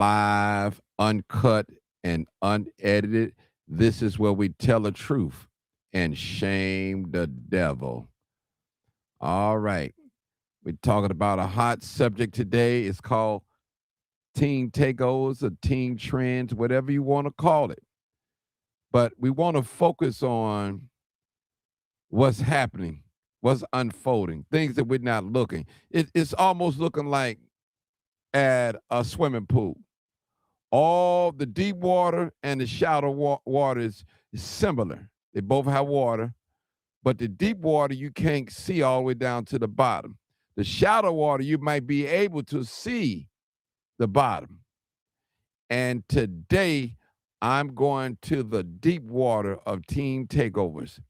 live, uncut, and unedited. This is where we tell the truth and shame the devil. All right. We're talking about a hot subject today. It's called teen takeovers or teen trends, whatever you want to call it. But we want to focus on what's happening, what's unfolding, things that we're not looking. It's almost looking like at a swimming pool. All the deep water and the shallow water is similar. They both have water, but the deep water you can't see all the way down to the bottom. The shallow water you might be able to see the bottom. And today I'm going to the deep water of teen takeovers.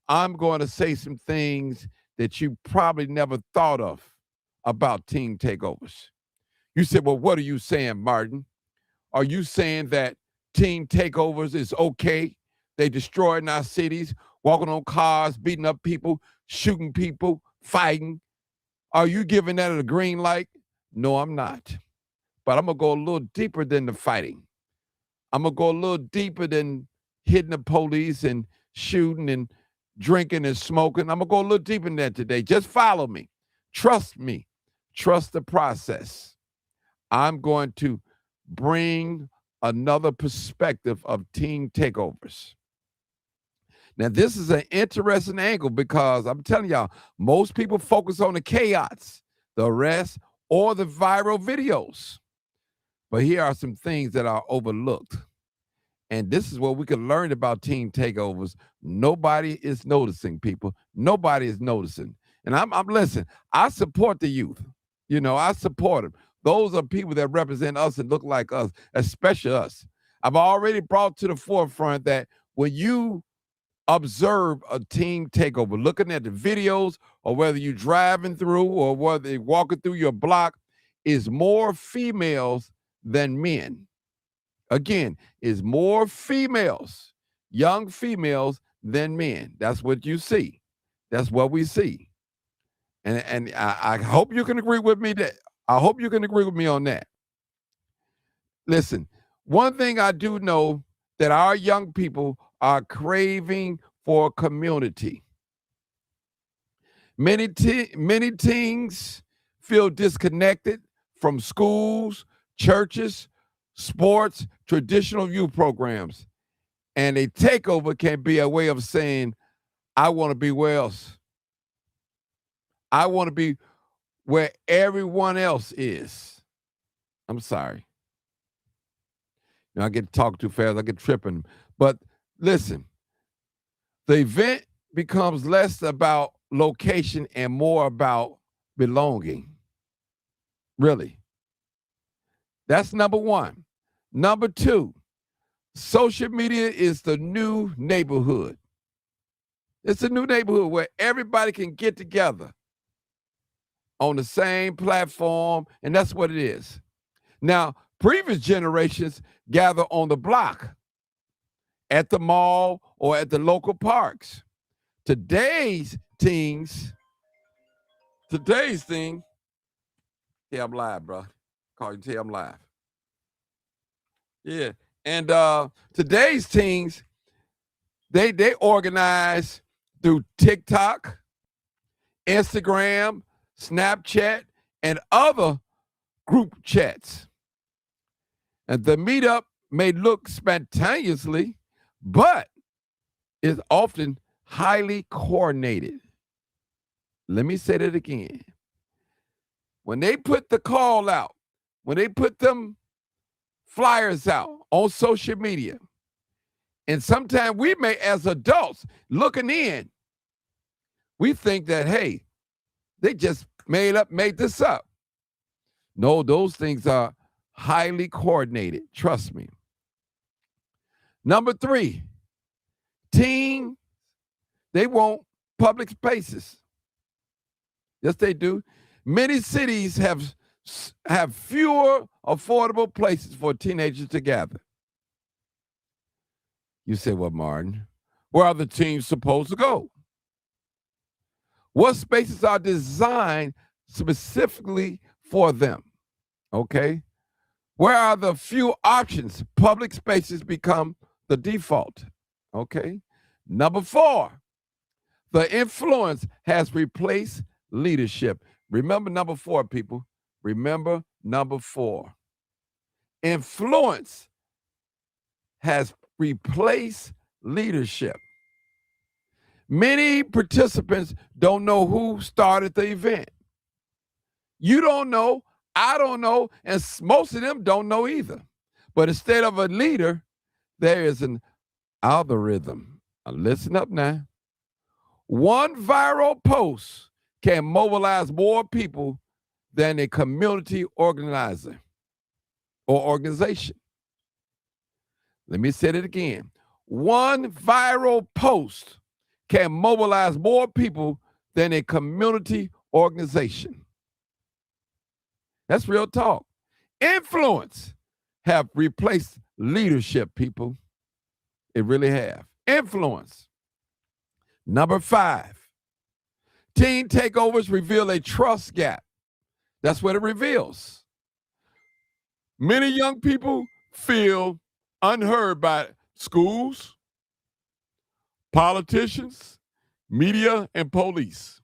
I'm going to say some things that you probably never thought of about teen takeovers. You said, well, what are you saying, Martin? Are you saying that teen takeovers is okay? They destroying our cities, walking on cars, beating up people, shooting people, fighting. Are you giving that a green light? No, I'm not. But I'm going to go a little deeper than the fighting. I'm going to go a little deeper than hitting the police and shooting and drinking and smoking. I'm going to go a little deeper than that today. Just follow me. Trust me. Trust the process. I'm going to bring another perspective of teen takeovers. Now, this is an interesting angle because I'm telling y'all, most people focus on the chaos, the arrest, or the viral videos. But here are some things that are overlooked. And this is what we can learn about teen takeovers. Nobody is noticing, people. Nobody is noticing. And I'm listen, I support the youth. You know, I support them. Those are people that represent us and look like us, especially us. I've already brought to the forefront that when you observe a teen takeover, looking at the videos or whether you're driving through or whether you're walking through your block, is more females than men. Again, is more females, young females than men. That's what you see. That's what we see. And I hope you can agree with me that I hope you can agree with me on that. Listen, one thing I do know that our young people are craving for community. Many teens feel disconnected from schools, churches, sports, traditional youth programs. And a takeover can be a way of saying, I want to be where else? I want to be where everyone else is. I'm sorry. You know, I get talking too fast, I get tripping. But listen, the event becomes less about location and more about belonging. Really. That's number one. Number two, social media is the new neighborhood. It's a new neighborhood where everybody can get together on the same platform, and that's what it is. Now, previous generations gather on the block, at the mall, or at the local parks. Today's thing, yeah, I'm live, bro. Call you, tell I'm live. Yeah. And today's teens, they organize through TikTok, Instagram, Snapchat, and other group chats. And the meetup may look spontaneously, but is often highly coordinated. Let me say that again. When they put the call out, when they put them flyers out on social media, and sometimes we may, as adults, looking in, we think that, hey, they just made this up. No, those things are highly coordinated. Trust me. Number three, teens, they want public spaces. Yes, they do. Many cities have fewer affordable places for teenagers to gather. You say, well, Martin, where are the teens supposed to go? What spaces are designed specifically for them? Okay. Where are the few options? Public spaces become the default. Okay. Number 4, the influence has replaced leadership. Remember number 4, people. Remember number 4. Influence has replaced leadership. Many participants don't know who started the event. You don't know, I don't know, and most of them don't know either. But instead of a leader, there is an algorithm. Now listen up now. One viral post can mobilize more people than a community organizer or organization. Let me say it again. One viral post can mobilize more people than a community organization. That's real talk. Influence have replaced leadership, people. It really have. Influence. Number 5, teen takeovers reveal a trust gap. That's what it reveals. Many young people feel unheard by schools, politicians, media, and police.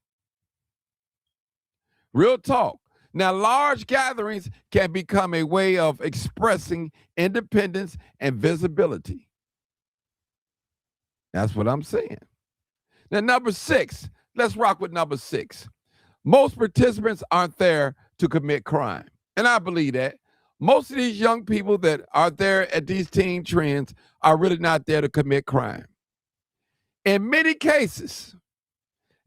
Real talk. Now, large gatherings can become a way of expressing independence and visibility. That's what I'm saying. Now, number 6, let's rock with number 6. Most participants aren't there to commit crime. And I believe that. Most of these young people that are there at these teen trends are really not there to commit crime. In many cases,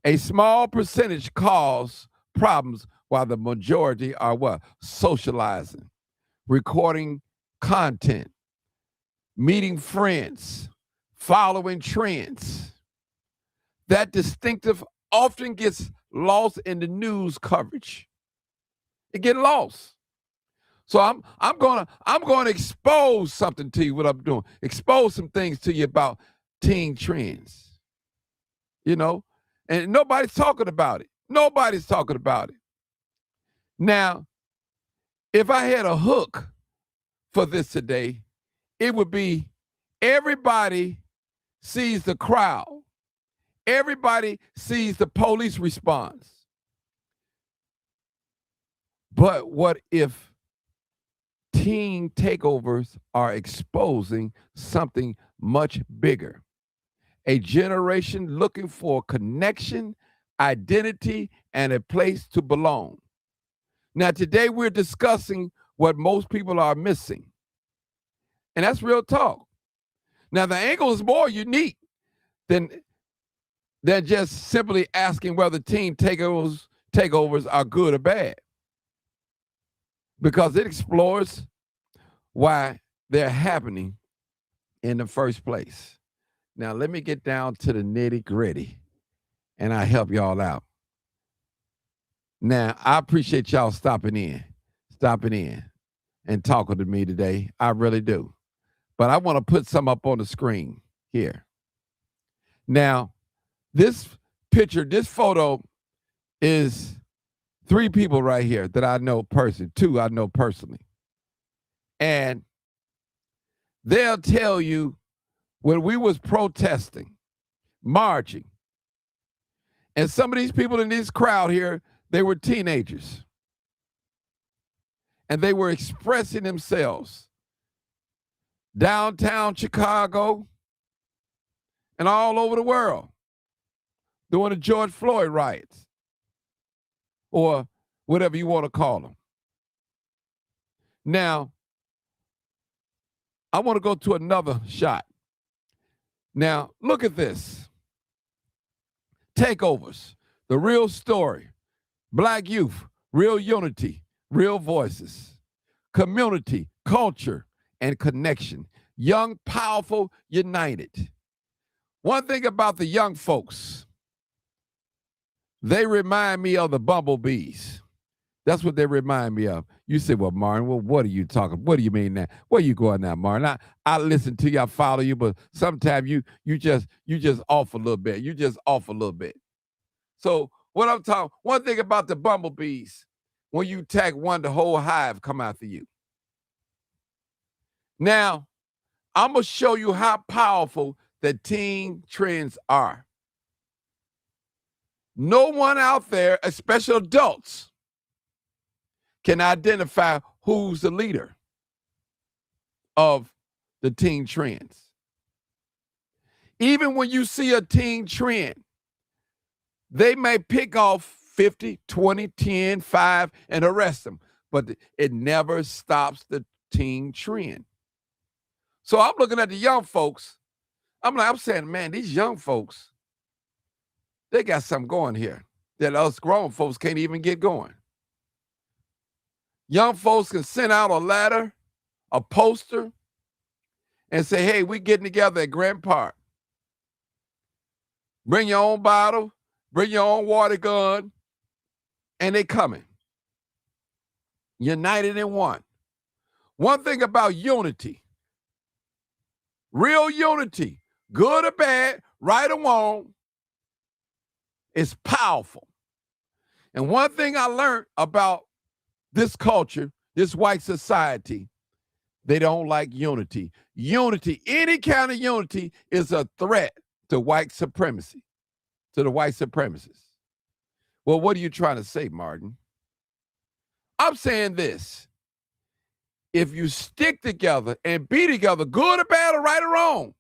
a small percentage cause problems while the majority are what? Socializing, recording content, meeting friends, following trends. That distinctive often gets lost in the news coverage. It gets lost. So I'm gonna expose something to you, what I'm doing. Expose some things to you about teen trends. You know, and nobody's talking about it. Nobody's talking about it. Now, if I had a hook for this today, it would be everybody sees the crowd. Everybody sees the police response. But what if teen takeovers are exposing something much bigger? A generation looking for connection, identity, and a place to belong. Now, today we're discussing what most people are missing. And that's real talk. Now, the angle is more unique than just simply asking whether teen takeovers are good or bad, because it explores why they're happening in the first place. Now, let me get down to the nitty gritty and I help y'all out. Now, I appreciate y'all stopping in and talking to me today. I really do. But I want to put some up on the screen here. Now, this picture, this photo is 3 people right here that I know personally, 2 I know personally. And they'll tell you when we was protesting, marching, and some of these people in this crowd here, they were teenagers. And they were expressing themselves downtown Chicago and all over the world during the George Floyd riots, or whatever you want to call them. Now, I want to go to another shot. Now, look at this. Takeovers, the real story. Black youth, real unity, real voices. Community, culture, and connection. Young, powerful, united. One thing about the young folks, they remind me of the bumblebees. That's what they remind me of. You say, well, Martin, well, what are you talking? What do you mean now? Where you going now, Martin? I listen to you, I follow you, but sometimes you just off a little bit. You just off a little bit. So what I'm talking, one thing about the bumblebees, when you tag one, the whole hive come after you. Now, I'm going to show you how powerful the teen trends are. No one out there, especially adults, can identify who's the leader of the teen trends. Even when you see a teen trend, they may pick off 50, 20, 10, 5, and arrest them, but it never stops the teen trend. So I'm looking at the young folks. I'm saying, man, these young folks, they got something going here that us grown folks can't even get going. Young folks can send out a letter, a poster, and say, hey, we getting together at Grant Park. Bring your own bottle, bring your own water gun, and they coming. United in one. One thing about unity, real unity, good or bad, right or wrong, is powerful. And one thing I learned about this culture, this white society, they don't like unity. Unity, any kind of unity, is a threat to white supremacy, to the white supremacists. Well, what are you trying to say, Martin? I'm saying this. If you stick together and be together, good or bad or right or wrong,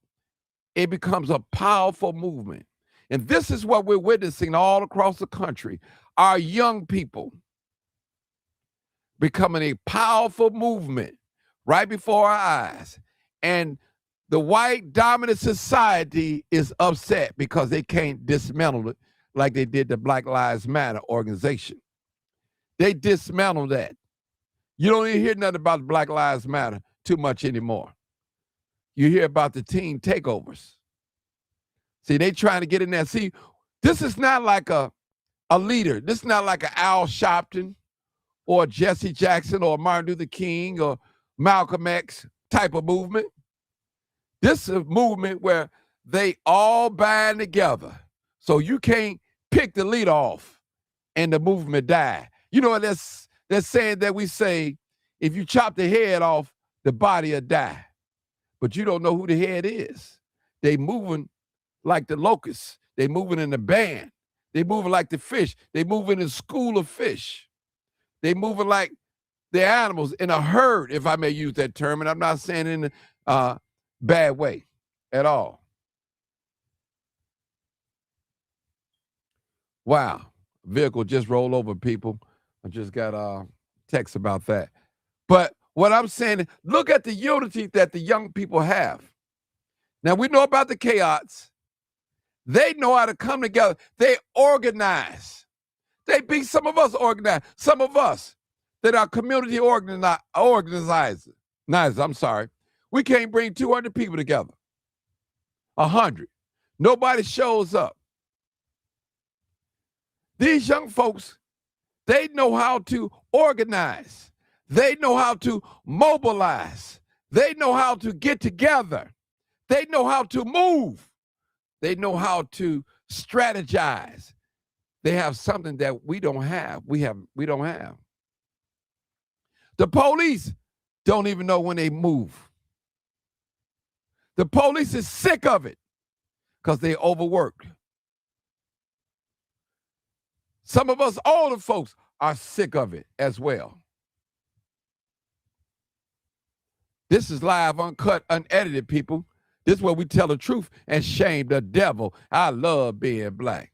it becomes a powerful movement. And this is what we're witnessing all across the country. Our young people becoming a powerful movement right before our eyes. And the white dominant society is upset because they can't dismantle it like they did the Black Lives Matter organization. They dismantled that. You don't even hear nothing about Black Lives Matter too much anymore. You hear about the teen takeovers. See, they trying to get in there. See, this is not like a leader. This is not like an Al Sharpton or Jesse Jackson or Martin Luther King or Malcolm X type of movement. This is a movement where they all bind together. So you can't pick the leader off and the movement die. You know, that's saying that we say, if you chop the head off, the body will die. But you don't know who the head is. They moving like the locusts. They moving in the band. They moving like the fish. They moving in a school of fish. They moving like the animals in a herd, if I may use that term. And I'm not saying in a bad way at all. Wow. Vehicle just rolled over, people. I just got a text about that. But what I'm saying is, look at the unity that the young people have. Now, we know about the chaos. They know how to come together. They organize. They be some of us organized. Some of us that are community organizers. I'm sorry. We can't bring 200 people together. 100. Nobody shows up. These young folks, they know how to organize. They know how to mobilize. They know how to get together. They know how to move. They know how to strategize. They have something that we don't have. We don't have. The police don't even know when they move. The police is sick of it because they overworked. Some of us older folks are sick of it as well. This is live, uncut, unedited, people. This is where we tell the truth and shame the devil. I love being black.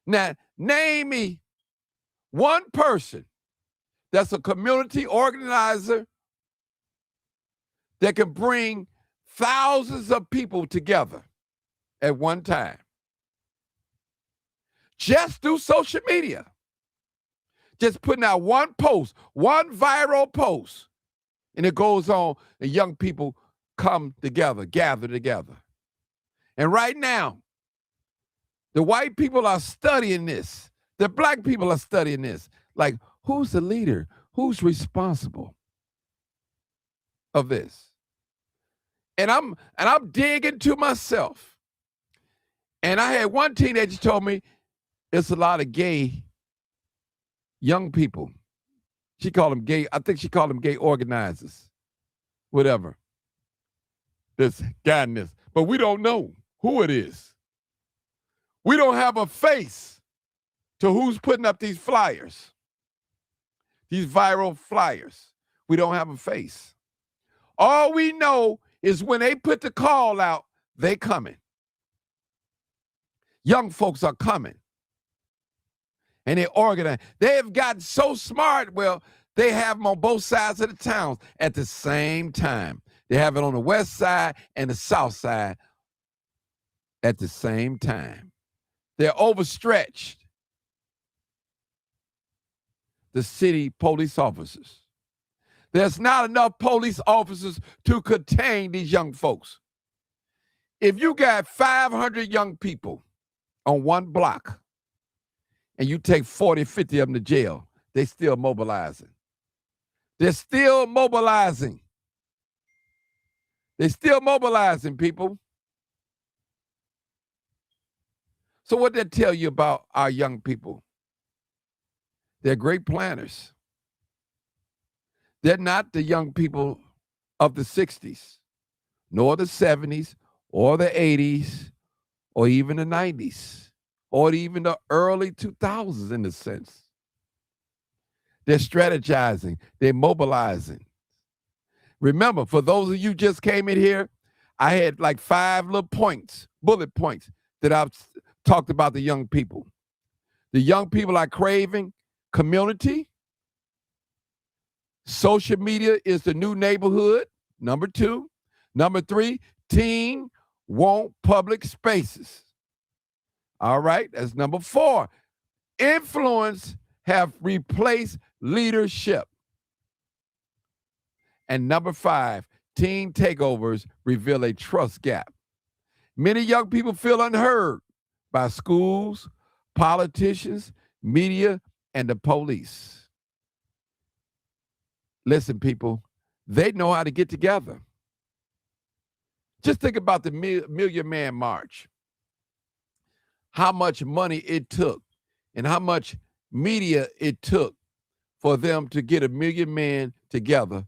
Now, name me one person that's a community organizer that can bring thousands of people together at one time. Just through social media. Just putting out one post, one viral post, and it goes on, and young people come together, gather together. And right now, the white people are studying this. The black people are studying this. Like, who's the leader? Who's responsible of this? And I'm digging to myself. And I had one teenager told me it's a lot of gay young people. She called them gay. I think she called them gay organizers. whatever, this guy in this. But we don't know who it is. We don't have a face to who's putting up these flyers, these viral flyers. We don't have a face. All we know is when they put the call out, they coming. Young folks are coming. And they organize. They have gotten so smart, well, they have them on both sides of the towns at the same time. They have it on the west side and the south side at the same time. They're overstretched. The city police officers. There's not enough police officers to contain these young folks. If you got 500 young people on one block and you take 40, 50 of them to jail, they still mobilizing. They're still mobilizing. They're still mobilizing, people. So what that tell you about our young people? They're great planners. They're not the young people of the 60s, nor the 70s, or the 80s, or even the 90s, or even the early 2000s in a sense. They're strategizing. They're mobilizing. Remember, for those of you just came in here, I had like 5 little points, bullet points, that I've talked about the young people. The young people are craving community. Social media is the new neighborhood, number 2. Number 3, teen want public spaces. All right, that's number 4. Influence have replaced leadership. And number 5, teen takeovers reveal a trust gap. Many young people feel unheard by schools, politicians, media, and the police. Listen, people, they know how to get together. Just think about the Million Man March. How much money it took and how much media it took for them to get 1 million men together,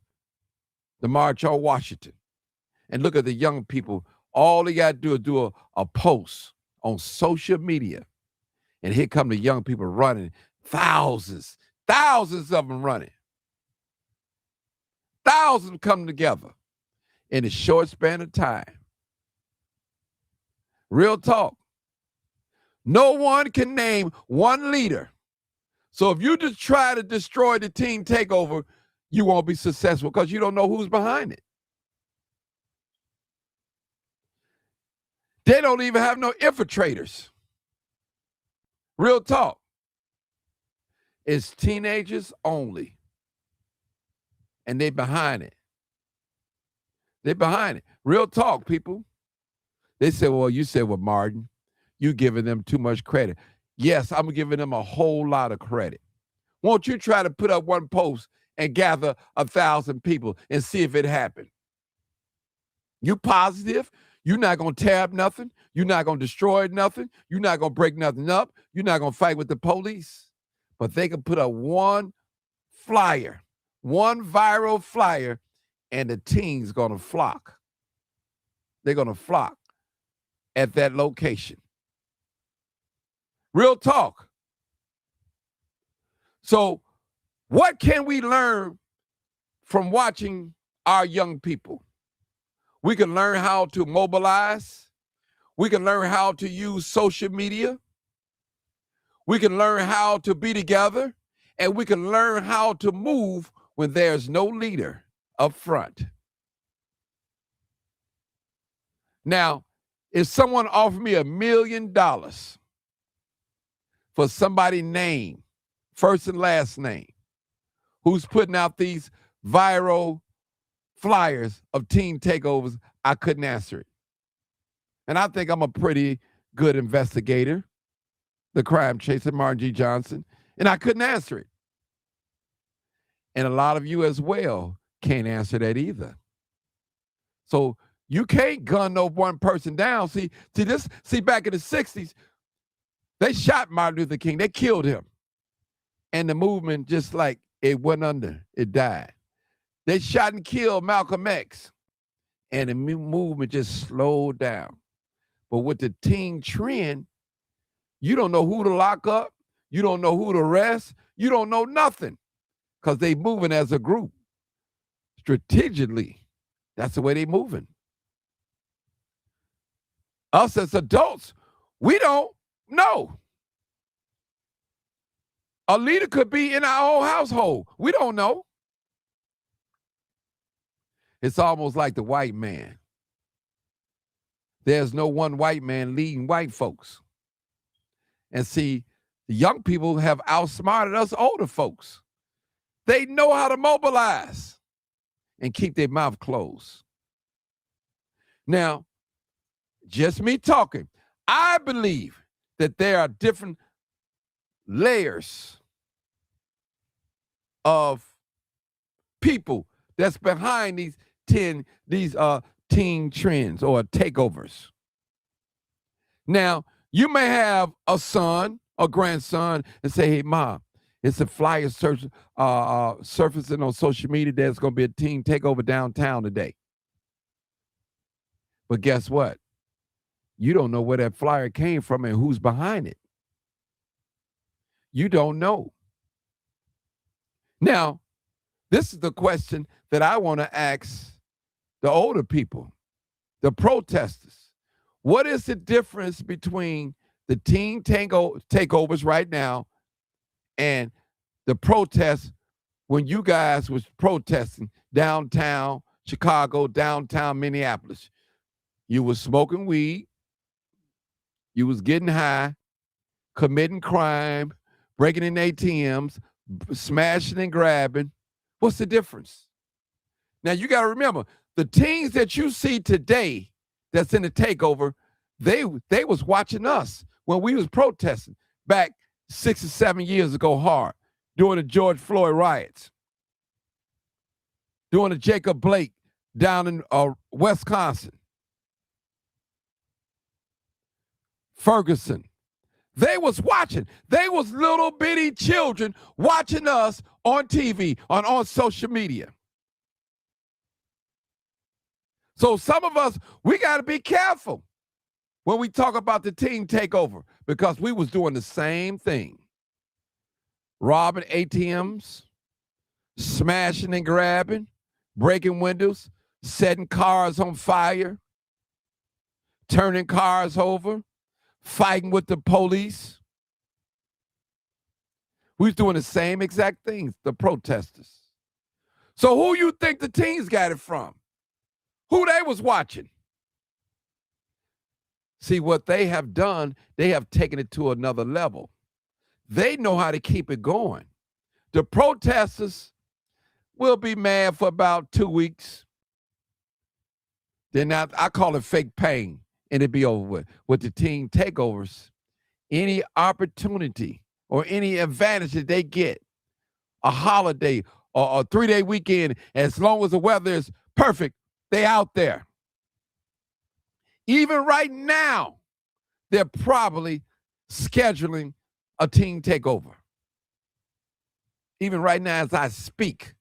the March on Washington. And look at the young people. All they got to do is do a post on social media. And here come the young people running. Thousands of them running. Thousands come together in a short span of time. Real talk. No one can name one leader. So if you just try to destroy the teen takeover, you won't be successful because you don't know who's behind it. They don't even have no infiltrators. Real talk. It's teenagers only. And they behind it. They're behind it. Real talk, people. They say, well, you said, well, Martin, you giving them too much credit. Yes, I'm giving them a whole lot of credit. Won't you try to put up one post and gather 1,000 people and see if it happened? You positive? You're not going to tear up nothing. You're not going to destroy nothing. You're not going to break nothing up. You're not going to fight with the police. But they can put up one flyer, one viral flyer, and the teens going to flock. They're going to flock at that location. Real talk. So what can we learn from watching our young people? We can learn how to mobilize. We can learn how to use social media. We can learn how to be together. And we can learn how to move when there's no leader up front. Now, if someone offered me $1 million for somebody's name, first and last name, who's putting out these viral flyers of teen takeovers, I couldn't answer it. And I think I'm a pretty good investigator, the crime chaser, Martin G. Johnson, and I couldn't answer it. And a lot of you as well can't answer that either. So you can't gun no one person down. See, back in the 60s, they shot Martin Luther King. They killed him. And the movement, just like it went under, it died. They shot and killed Malcolm X, and the movement just slowed down. But with the teen trend, you don't know who to lock up. You don't know who to arrest. You don't know nothing because they moving as a group strategically. That's the way they moving. Us as adults, we don't know. A leader could be in our own household. We don't know. It's almost like the white man. There's no one white man leading white folks. And see, the young people have outsmarted us older folks. They know how to mobilize and keep their mouth closed. Now, just me talking, I believe that there are different layers of people that's behind these teen trends or takeovers. Now, you may have a son or grandson and say, hey, Mom, it's a flyer surfacing on social media there's going to be a teen takeover downtown today. But guess what? You don't know where that flyer came from and who's behind it. You don't know. Now, this is the question that I want to ask the older people, the protesters. What is the difference between the teen takeovers right now and the protests when you guys was protesting downtown Chicago, downtown Minneapolis? You was smoking weed, you was getting high, committing crime, breaking in ATMs, smashing and grabbing. What's the difference? Now, you got to remember, the teens that you see today that's in the takeover, they was watching us when we was protesting back 6 or 7 years ago hard, during the George Floyd riots, during the Jacob Blake down in Wisconsin, Ferguson. They was watching. They was little bitty children watching us on TV, on social media. So some of us, we got to be careful when we talk about the teen takeover because we was doing the same thing. Robbing ATMs, smashing and grabbing, breaking windows, setting cars on fire, turning cars over, fighting with the police. We was doing the same exact things, the protesters. So who you think the teens got it from? Who they was watching? See, what they have done, they have taken it to another level. They know how to keep it going. The protesters will be mad for about 2 weeks. Then I call it fake pain, and it'd be over with. With the teen takeovers, any opportunity or any advantage that they get, a holiday or a 3-day weekend, as long as the weather is perfect, they out there. Even right now, they're probably scheduling a teen takeover. Even right now as I speak,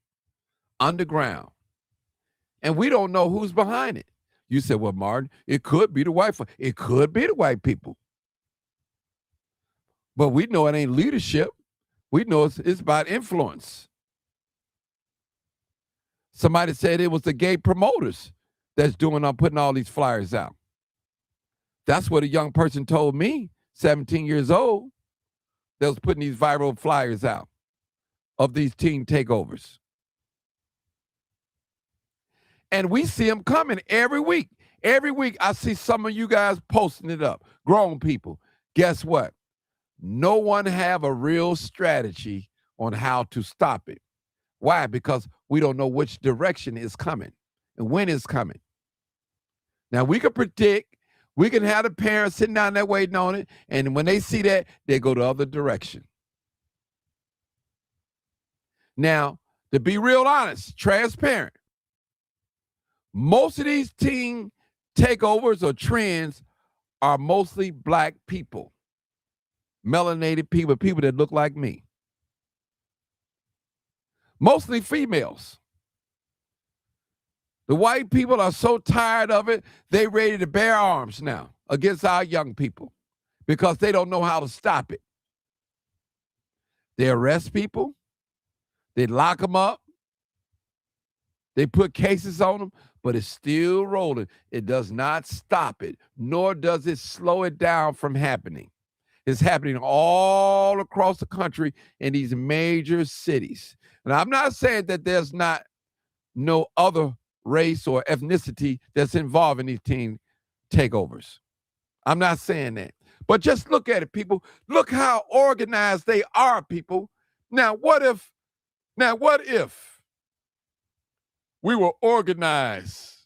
underground. And we don't know who's behind it. You said, well, Martin, it could be the white folks. It could be the white people. But we know it ain't leadership. We know it's about influence. Somebody said it was the gay promoters that's putting all these flyers out. That's what a young person told me, 17 years old, that was putting these viral flyers out of these teen takeovers. And we see them coming every week. Every week I see some of you guys posting it up, grown people. Guess what? No one have a real strategy on how to stop it. Why? Because we don't know which direction is coming and when it's coming. Now, we can predict, we can have the parents sitting down there waiting on it, and when they see that, they go the other direction. Now, to be real honest, transparent, most of these teen takeovers or trends are mostly black people, melanated people, people that look like me. Mostly females. The white people are so tired of it, they ready to bear arms now against our young people because they don't know how to stop it. They arrest people. They lock them up. They put cases on them, but it's still rolling. It does not stop it, nor does it slow it down from happening. It's happening all across the country in these major cities. And I'm not saying that there's not no other race or ethnicity that's involved in these teen takeovers. I'm not saying that. But just look at it, people. Look how organized they are, people. Now, what if we were organized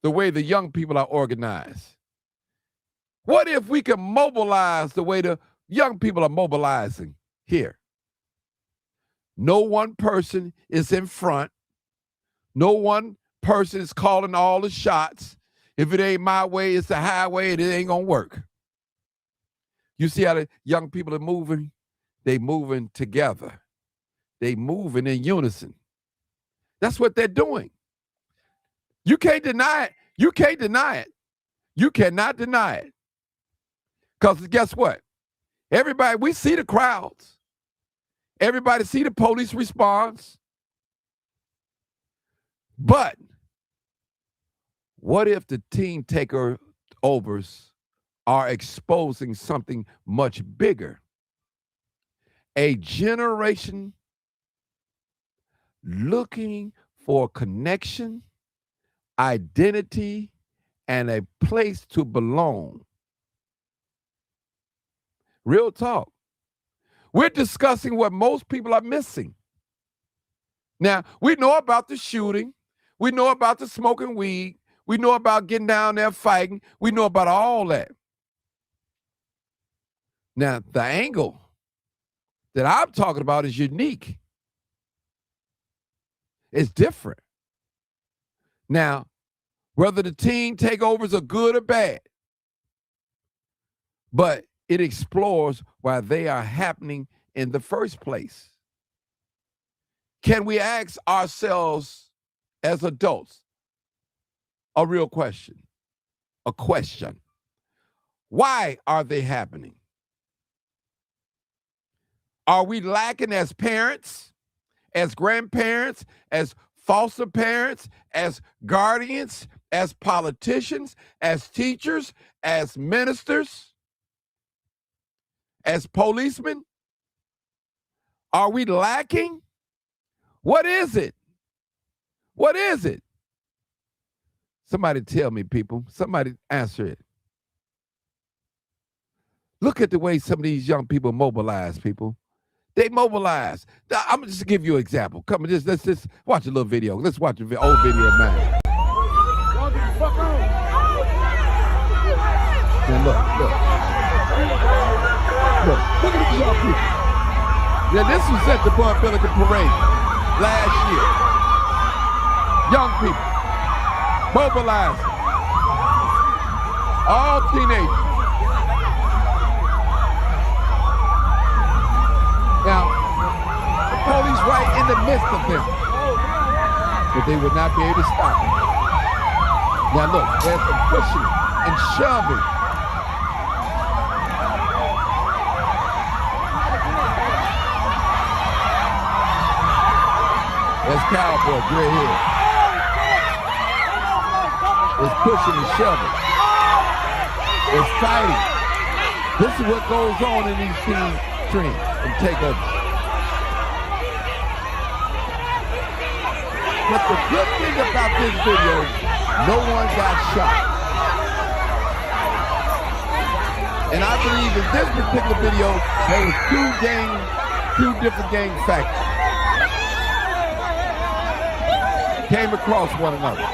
the way the young people are organized? What if we could mobilize the way the young people are mobilizing here? No one person is in front. No one person is calling all the shots. If it ain't my way, it's the highway, and it ain't gonna work. You see how the young people are moving? They moving together. They moving in unison. That's what they're doing. You can't deny it. You can't deny it. You cannot deny it. Because guess what? Everybody, we see the crowds. Everybody see the police response. But what if the teen takeovers are exposing something much bigger? A generation looking for connection, identity, and a place to belong. Real talk. We're discussing what most people are missing. Now, we know about the shooting. We know about the smoking weed. We know about getting down there fighting. We know about all that. Now, the angle that I'm talking about is unique. It's different. Now, whether the teen takeovers are good or bad, but it explores why they are happening in the first place. Can we ask ourselves as adults a real question? A question. Why are they happening? Are we lacking as parents, as grandparents, as foster parents, as guardians, as politicians, as teachers, as ministers, as policemen? Are we lacking? What is it? What is it? Somebody tell me, people. Somebody answer it. Look at the way some of these young people mobilize, people. They mobilize. I'm just to give you an example. Come on, let's just watch a little video. Let's watch an old video of mine. Y'all get the fuck on. And look at these young people. Now, this was at the Bud Billiken Parade last year. Young people mobilizing. All teenagers. Now, the police right in the midst of them, but they would not be able to stop them. Now look, there's some pushing and shoving. There's Cowboy, gray hair. There's pushing and shoving. There's fighting. This is what goes on in these teen trends and takeovers. But the good thing about this video, no one got shot. And I believe in this particular video, there was two different gang factors. Came across one another.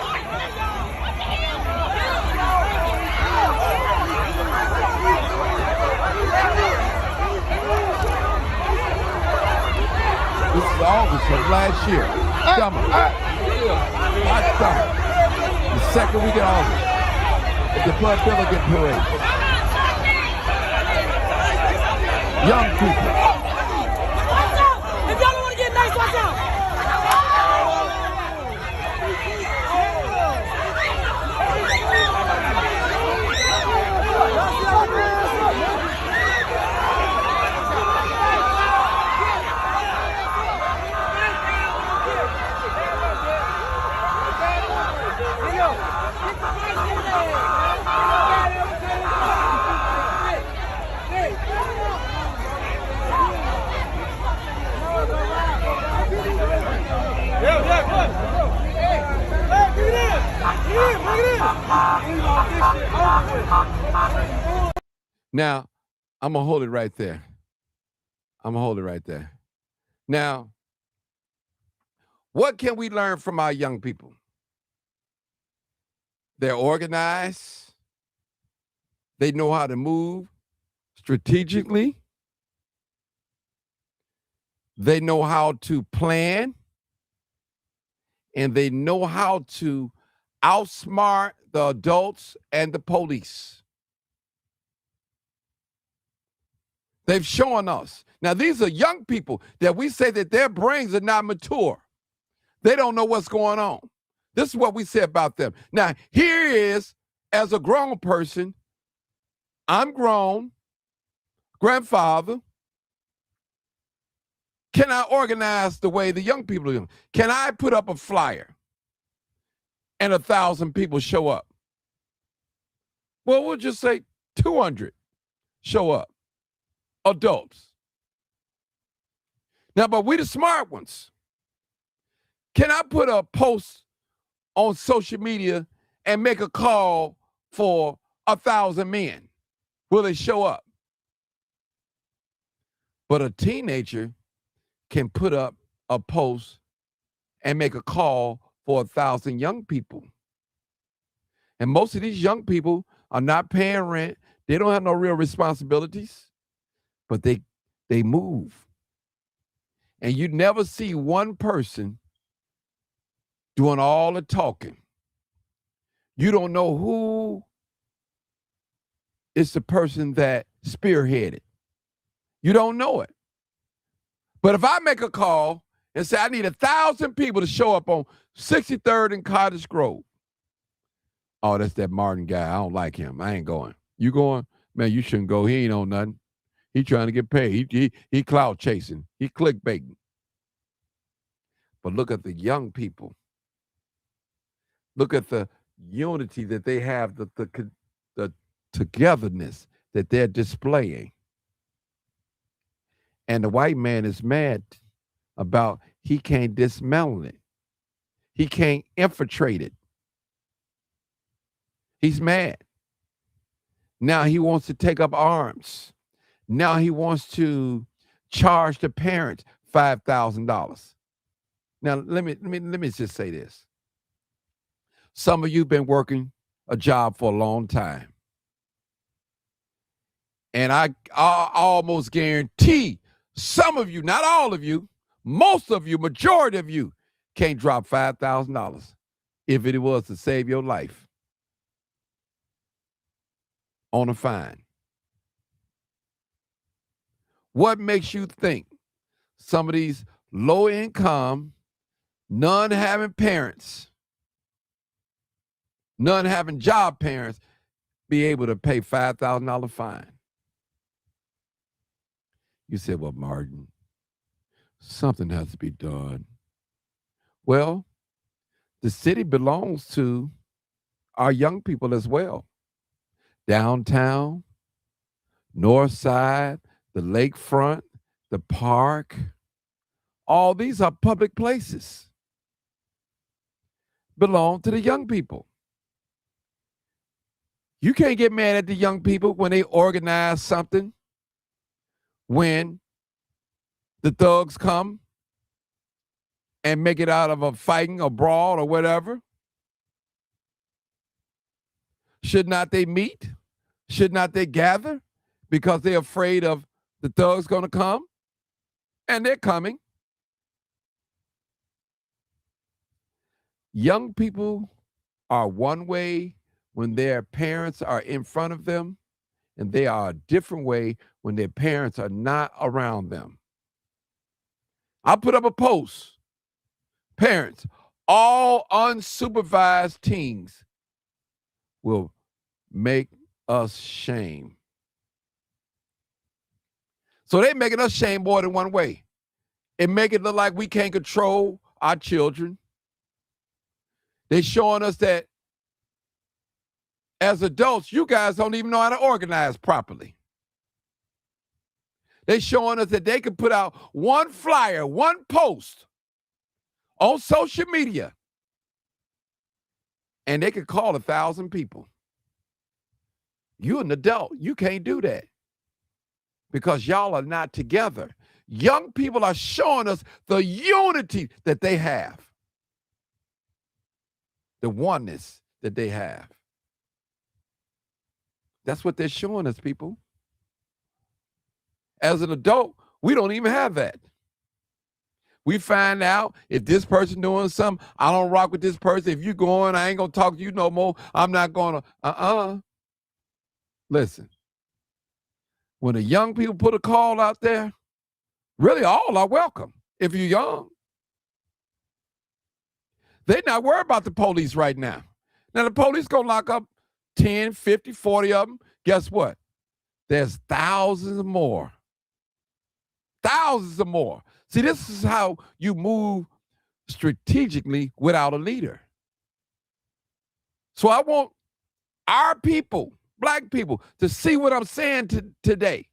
This is August of last year. Summer. Hot summer. The second week of August. At the Bud Billiken Parade. Young people. Watch out! If y'all don't want to get nice, watch out! Now, I'm going to hold it right there. I'm going to hold it right there. Now, what can we learn from our young people? They're organized. They know how to move strategically. They know how to plan. And they know how to outsmart the adults and the police. They've shown us. Now, these are young people that we say that their brains are not mature. They don't know what's going on. This is what we say about them. Now, here is, as a grown person, I'm grown, grandfather. Can I organize the way the young people are doing? Can I put up a flyer and 1,000 people show up? Well, we'll just say 200 show up, adults. Now, but we the smart ones. Can I put a post on social media and make a call for 1,000 men? Will they show up? But a teenager can put up a post and make a call for 1,000 young people. And most of these young people are not paying rent. They don't have no real responsibilities, but they move. And you never see one person doing all the talking. You don't know who is the person that spearheaded. You don't know it. But if I make a call and say I need 1,000 people to show up on 63rd and Cottage Grove, oh, that's that Martin guy. I don't like him. I ain't going. You going? Man, you shouldn't go. He ain't on nothing. He trying to get paid. He cloud chasing. He clickbaiting. But look at the young people. Look at the unity that they have, the togetherness that they're displaying. And the white man is mad about he can't dismantle it. He can't infiltrate it. He's mad. Now he wants to take up arms. Now he wants to charge the parents $5,000. Now let me just say this. Some of you have been working a job for a long time. And I almost guarantee some of you, not all of you, most of you, majority of you, can't drop $5,000 if it was to save your life on a fine. What makes you think some of these low income, none having parents, none having job parents be able to pay $5,000 fine? You said, well, Martin, something has to be done. Well, the city belongs to our young people as well. Downtown, north side, the lakefront, the park, all these are public places. Belong to the young people. You can't get mad at the young people when they organize something. When the thugs come and make it out of a fighting, a brawl, or whatever? Should not they meet? Should not they gather? Because they're afraid of the thugs going to come? And they're coming. Young people are one way when their parents are in front of them, and they are a different way when their parents are not around them. I put up a post. Parents, all unsupervised teens will make us shame. So they making us shame more than one way. It make it look like we can't control our children. They showing us that as adults, you guys don't even know how to organize properly. They showing us that they can put out one flyer, one post on social media and they could call 1,000 people. You're an adult. You can't do that because y'all are not together. Young people are showing us the unity that they have, the oneness that they have. That's what they're showing us, people. As an adult, we don't even have that. We find out if this person doing something, I don't rock with this person. If you going, I ain't going to talk to you no more. I'm not going to, Listen, when the young people put a call out there, really all are welcome if you're young. They're not worried about the police right now. Now, the police going to lock up 10, 50, 40 of them. Guess what? There's thousands more. Thousands of more. See, this is how you move strategically without a leader. So I want our people, black people, to see what I'm saying today.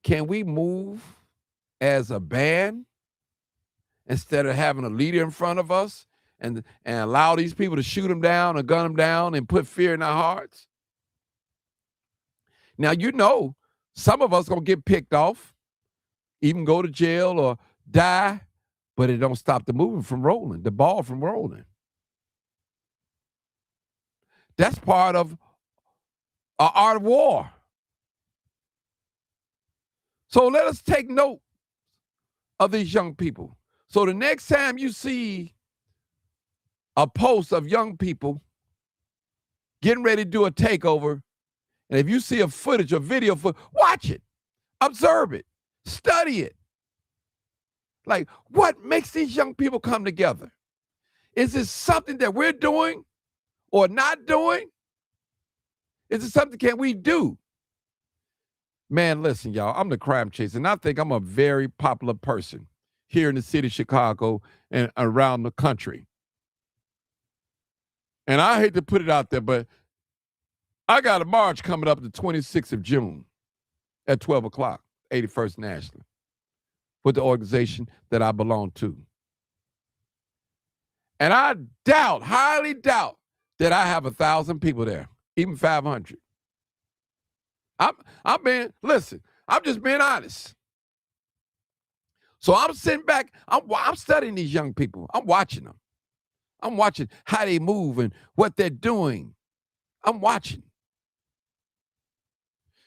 Can we move as a band instead of having a leader in front of us and allow these people to shoot them down or gun them down and put fear in our hearts? Now, you know, some of us going to get picked off, even go to jail or die, but it don't stop the movement from rolling, the ball from rolling. That's part of our art of war. So let us take note of these young people. So the next time you see a post of young people getting ready to do a takeover, and if you see a footage or video, watch it, observe it, study it. Like, what makes these young people come together? Is it something that we're doing or not doing? Is it something can we do? Man, listen, y'all, I'm the crime chaser, and I think I'm a very popular person here in the city of Chicago and around the country. And I hate to put it out there, but I got a march coming up the 26th of June at 12 o'clock, 81st National, with the organization that I belong to. And I doubt, highly doubt, that I have 1,000 people there, even 500. I'm just being honest. So I'm sitting back, I'm studying these young people. I'm watching them. I'm watching how they move and what they're doing. I'm watching.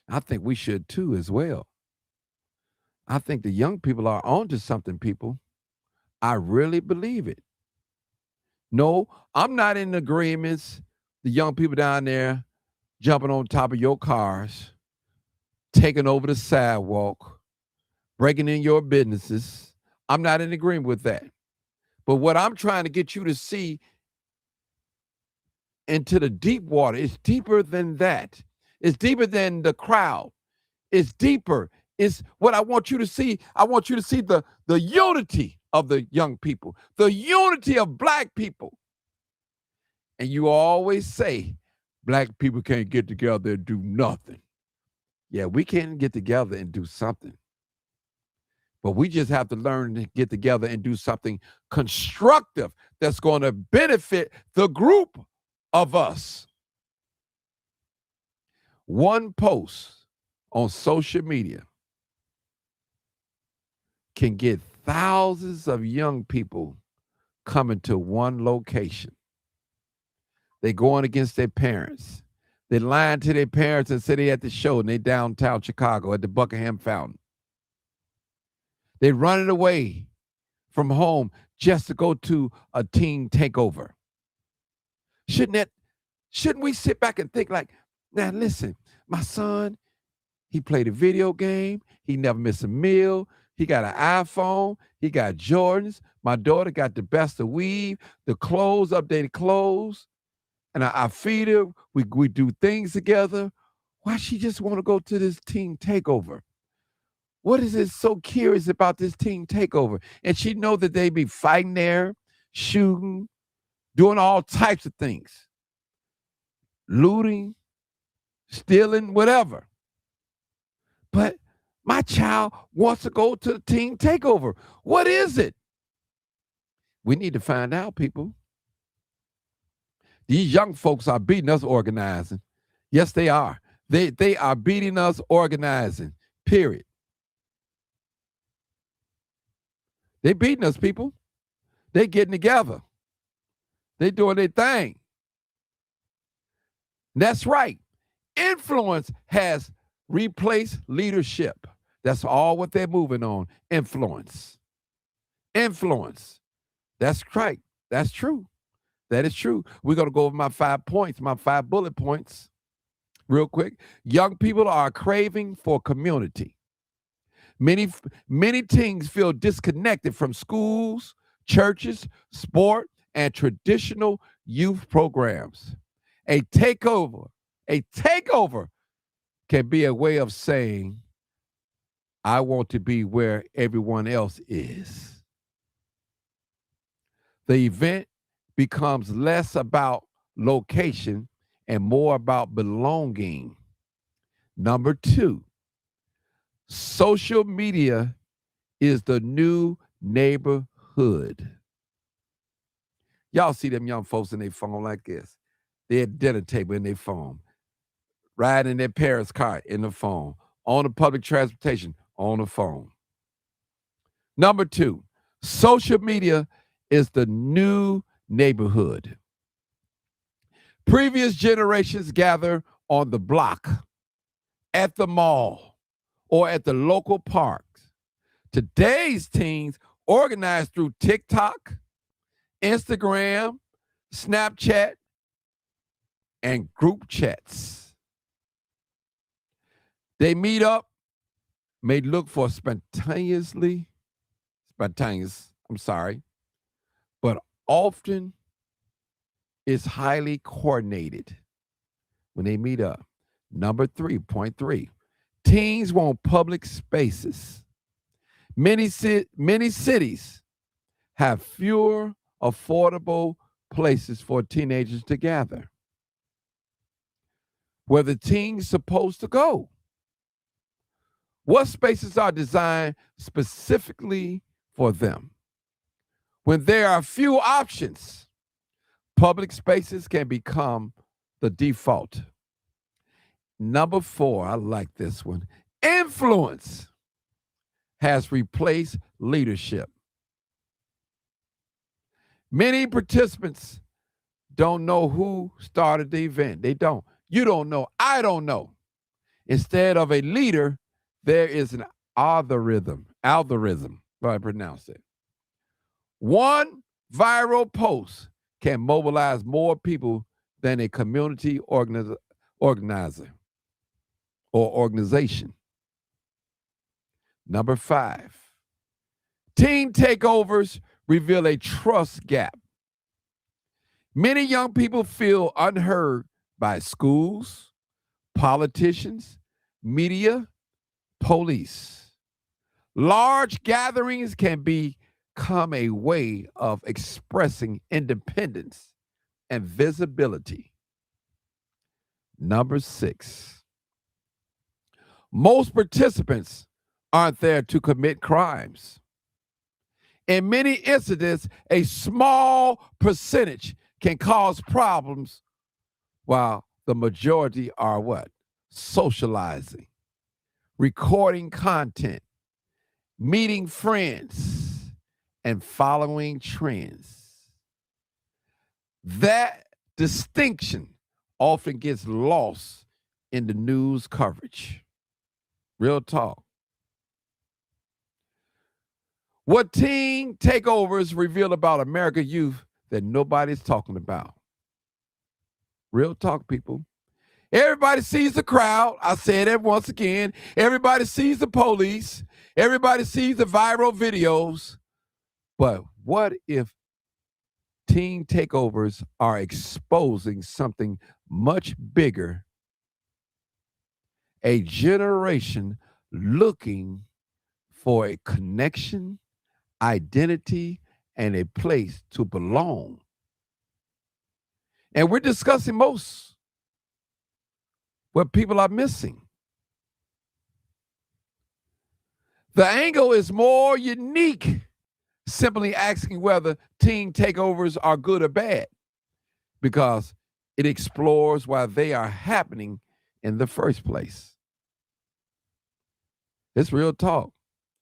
I think we should too as well. I think the young people are onto something, people. I really believe it. No, I'm not in agreements, the young people down there jumping on top of your cars, taking over the sidewalk, breaking in your businesses. I'm not in agreement with that. But what I'm trying to get you to see into the deep water, it's deeper than that. It's deeper than the crowd. It's deeper. It's what I want you to see. I want you to see the unity of the young people, the unity of black people. And you always say, black people can't get together and do nothing. Yeah, we can get together and do something. But we just have to learn to get together and do something constructive that's going to benefit the group of us. One post on social media can get thousands of young people coming to one location. They're going against their parents. They lying to their parents and say they at the show and they downtown Chicago at the Buckingham Fountain. They're running away from home just to go to a teen takeover. Shouldn't we sit back and think like, now listen, my son, he played a video game. He never missed a meal. He got an iPhone. He got Jordans. My daughter got the best of weave, the clothes, updated clothes. And I feed her. We do things together. Why she just want to go to this teen takeover? What is it so curious about this teen takeover? And she know that they be fighting there, shooting, doing all types of things, looting, stealing, whatever. But my child wants to go to the teen takeover. What is it? We need to find out, people. These young folks are beating us organizing. Yes, they are. They are beating us organizing. Period. They beating us, people. They getting together. They doing their thing. That's right. Influence has replaced leadership. That's all what they're moving on. Influence. Influence. That's right. That's true. That is true. We're going to go over my 5 points, my 5 bullet points, real quick. Young people are craving for community. Many teens feel disconnected from schools, churches, sport, and traditional youth programs. A takeover, a takeover can be a way of saying, I want to be where everyone else is. The event becomes less about location and more about belonging. Number 2, social media is the new neighborhood. Y'all see them young folks in their phone like this. They're at dinner table in their phone, riding in their parents' car in the phone, on the public transportation on the phone. Number 2, social media is the new neighborhood. Previous generations gather on the block, at the mall, or at the local parks. Today's teens organize through TikTok, Instagram, Snapchat, and group chats. They meet up, may look for spontaneous, but often it's highly coordinated when they meet up. Number 3.3, teens want public spaces. Many cities have fewer affordable places for teenagers to gather. Where the teens supposed to go? What spaces are designed specifically for them? When there are few options, public spaces can become the default. Number 4, I like this one. Influence has replaced leadership. Many participants don't know who started the event. They don't. You don't know. I don't know. Instead of a leader, there is an algorithm. How I pronounce it. One viral post can mobilize more people than a community organizer or organization. Number 5, teen takeovers reveal a trust gap. Many young people feel unheard by schools, politicians, media, police. Large gatherings can become a way of expressing independence and visibility. Number 6, most participants aren't there to commit crimes. In many incidents, a small percentage can cause problems while the majority are what? Socializing, recording content, meeting friends, and following trends. That distinction often gets lost in the news coverage. Real talk. What teen takeovers reveal about American youth that nobody's talking about? Real talk, people. Everybody sees the crowd. I said it once again. Everybody sees the police. Everybody sees the viral videos. But what if teen takeovers are exposing something much bigger? A generation looking for a connection, identity, and a place to belong. And we're discussing most what people are missing. The angle is more unique, simply asking whether teen takeovers are good or bad, because It explores why they are happening in the first place. It's real talk.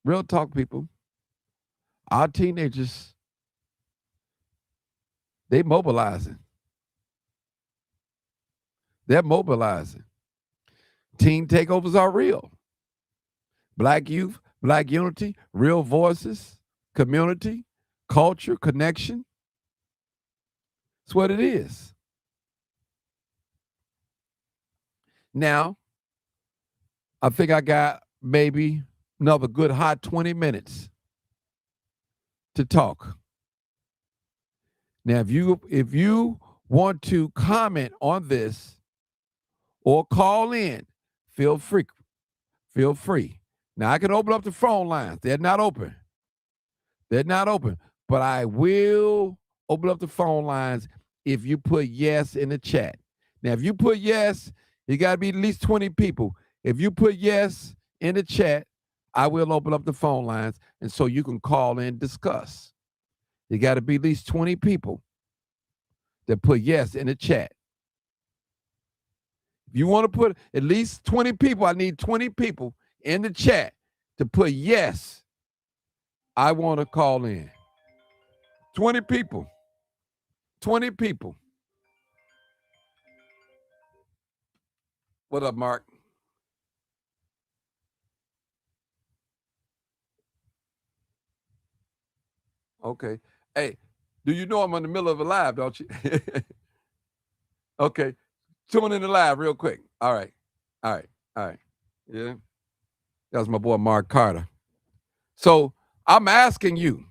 Real talk, people. Our teenagers, they mobilizing. They're mobilizing. Teen takeovers are real. Black youth, black unity, real voices, community, culture, connection. That's what it is. Now, I think I got maybe another good hot 20 minutes to talk. Now, if you want to comment on this or call in, feel free. Feel free. Now, I can open up the phone lines. They're not open. They're not open. But I will open up the phone lines if you put yes in the chat. Now, if you put yes, you got to be at least 20 people. If you put yes in the chat, I will open up the phone lines, and so you can call in and discuss. You got to be at least 20 people that put yes in the chat. If you want to put at least 20 people, I need 20 people in the chat to put yes. I want to call in. 20 people. 20 people. What up, Mark? Okay. Hey, do you know I'm in the middle of a live, don't you? Okay. Tune in the live real quick. All right. All right. All right. Yeah. That was my boy, Mark Carter. So I'm asking you,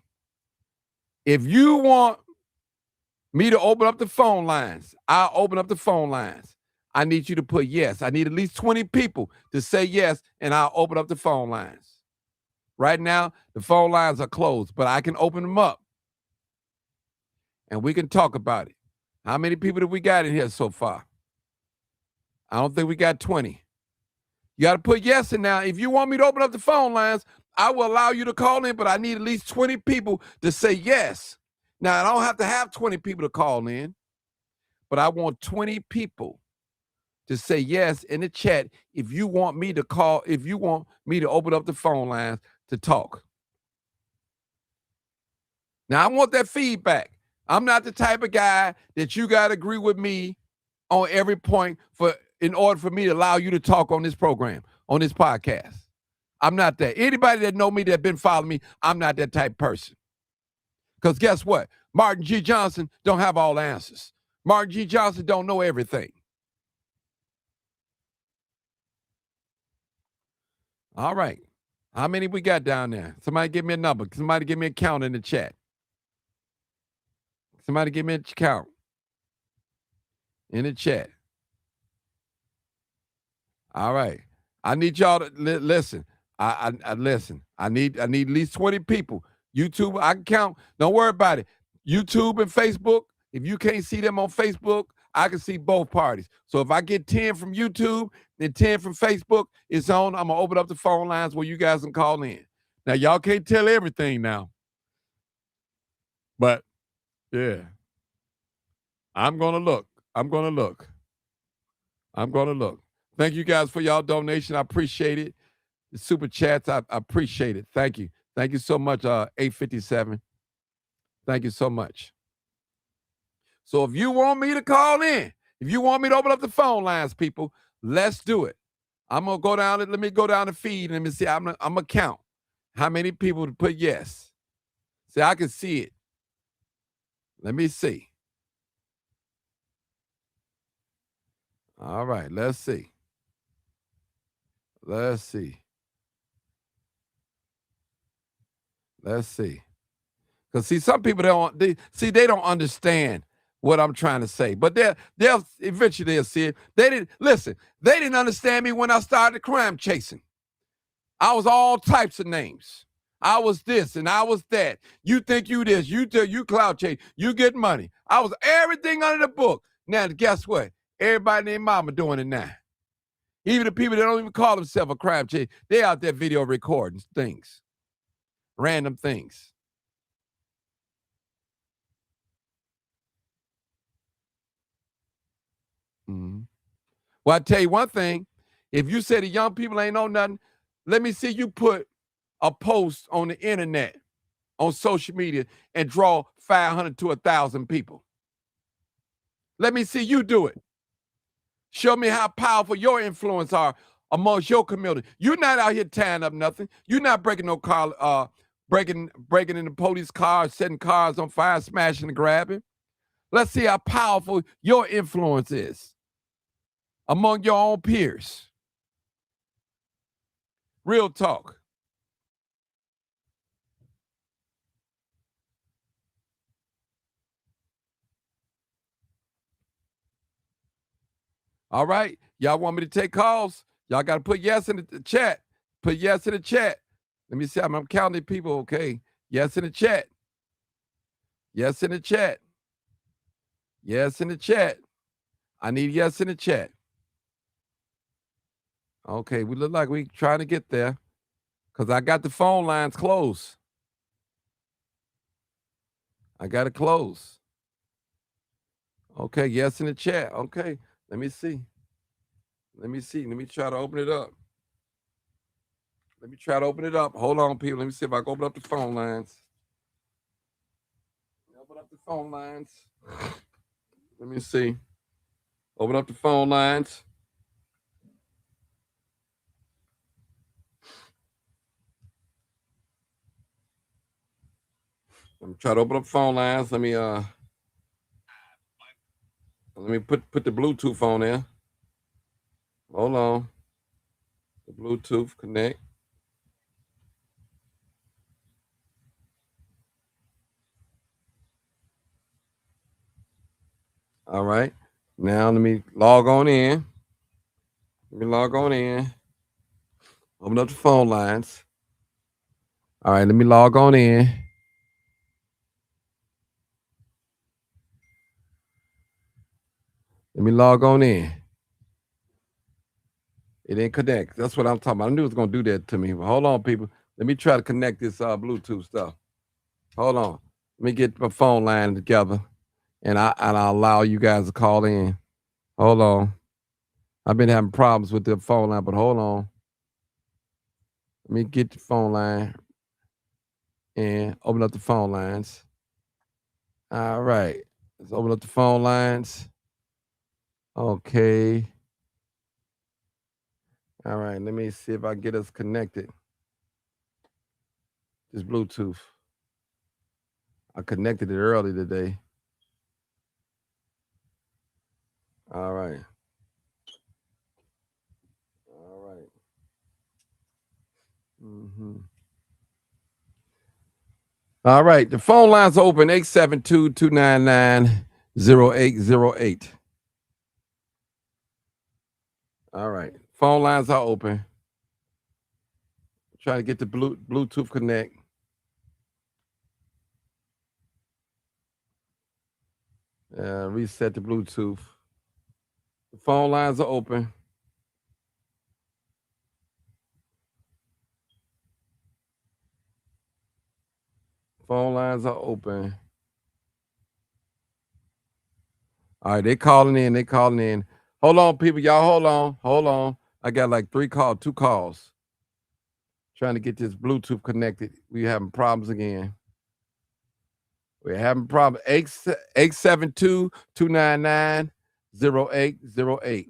if you want me to open up the phone lines, I'll open up the phone lines. I need you to put yes. I need at least 20 people to say yes, and I'll open up the phone lines. Right now, the phone lines are closed, but I can open them up, and we can talk about it. How many people do we got in here so far? I don't think we got 20. You got to put yes in now. If you want me to open up the phone lines, I will allow you to call in, but I need at least 20 people to say yes. Now, I don't have to have 20 people to call in, but I want 20 people to say yes in the chat if you want me to call, if you want me to open up the phone lines to talk. Now, I want that feedback. I'm not the type of guy that you got to agree with me on every point in order for me to allow you to talk on this program, on this podcast. I'm not that. Anybody that know me that been following me, I'm not that type of person. Because guess what? Martin G. Johnson don't have all the answers. Martin G. Johnson don't know everything. All right. How many we got down there? Somebody give me a number. Somebody give me a count in the chat. Somebody give me a count in the chat. All right. I need y'all to listen. I listen. I need at least 20 people. YouTube, I can count. Don't worry about it. YouTube and Facebook, if you can't see them on Facebook, I can see both parties. So if I get 10 from YouTube and 10 from Facebook, it's on. I'm gonna open up the phone lines where you guys can call in. Now y'all can't tell everything now. But yeah. I'm gonna look. I'm gonna look. I'm gonna look. Thank you guys for y'all donation. I appreciate it. The super chats, I appreciate it. Thank you. Thank you so much, 857. Thank you so much. So if you want me to call in, if you want me to open up the phone lines, people, let's do it. I'm gonna go down. Let me go down the feed and let me see. I'm gonna count how many people to put yes. See, I can see it. Let me see. All right, let's see. Let's see. Let's see. Because see, some people they don't understand what I'm trying to say. But they'll eventually they'll see it. They didn't understand me when I started crime chasing. I was all types of names. I was this and I was that. You think you this, you cloud chase, you get money. I was everything under the book. Now, guess what? Everybody named mama doing it now. Even the people that don't even call themselves a crime chase, they out there video recording things. Random things. Well, I tell you one thing. If you say the young people ain't know nothing, let me see you put a post on the internet, on social media, and draw 500 to 1,000 people. Let me see you do it. Show me how powerful your influence are amongst your community. You're not out here tearing up nothing. You're not breaking no car, breaking in the police cars, setting cars on fire, smashing and grabbing. Let's see how powerful your influence is among your own peers. Real talk. All right. Y'all want me to take calls? Y'all got to put yes in the chat. Put yes in the chat. Let me see. I'm counting people. Okay. Yes in the chat. Yes in the chat. Yes in the chat. I need yes in the chat. Okay. We look like we trying to get there because I got the phone lines closed. I got it closed. Okay. Yes in the chat. Okay. Let me see. Let me see. Let me try to open it up. Let me try to open it up. Hold on, people. Let me see if I can open up the phone lines. Open up the phone lines. Let me see. Open up the phone lines. Let me try to open up phone lines. Let me put the Bluetooth on there. Hold on. The Bluetooth connect. All right. Now let me log on in. Let me log on in. Open up the phone lines. All right, let me log on in. Let me log on in. It didn't connect. That's what I'm talking about. I knew it was gonna do that to me. But hold on, people. Let me try to connect this Bluetooth stuff. Hold on. Let me get my phone line together, and I'll allow you guys to call in. Hold on. I've been having problems with the phone line, but hold on. Let me get the phone line and open up the phone lines. All right. Let's open up the phone lines. Okay. All right. Let me see if I can get us connected. This Bluetooth. I connected it early today. All right. All right. Mm-hmm. All right. The phone lines are open 872-299-0808. All right. Phone lines are open. Trying to get the Bluetooth connect. Reset the Bluetooth. The phone lines are open. Phone lines are open. All right, they calling in. They calling in. Hold on, people. Y'all hold on. Hold on. I got like two calls. Trying to get this Bluetooth connected. We having problems again. We're having problems. 872-299-0808.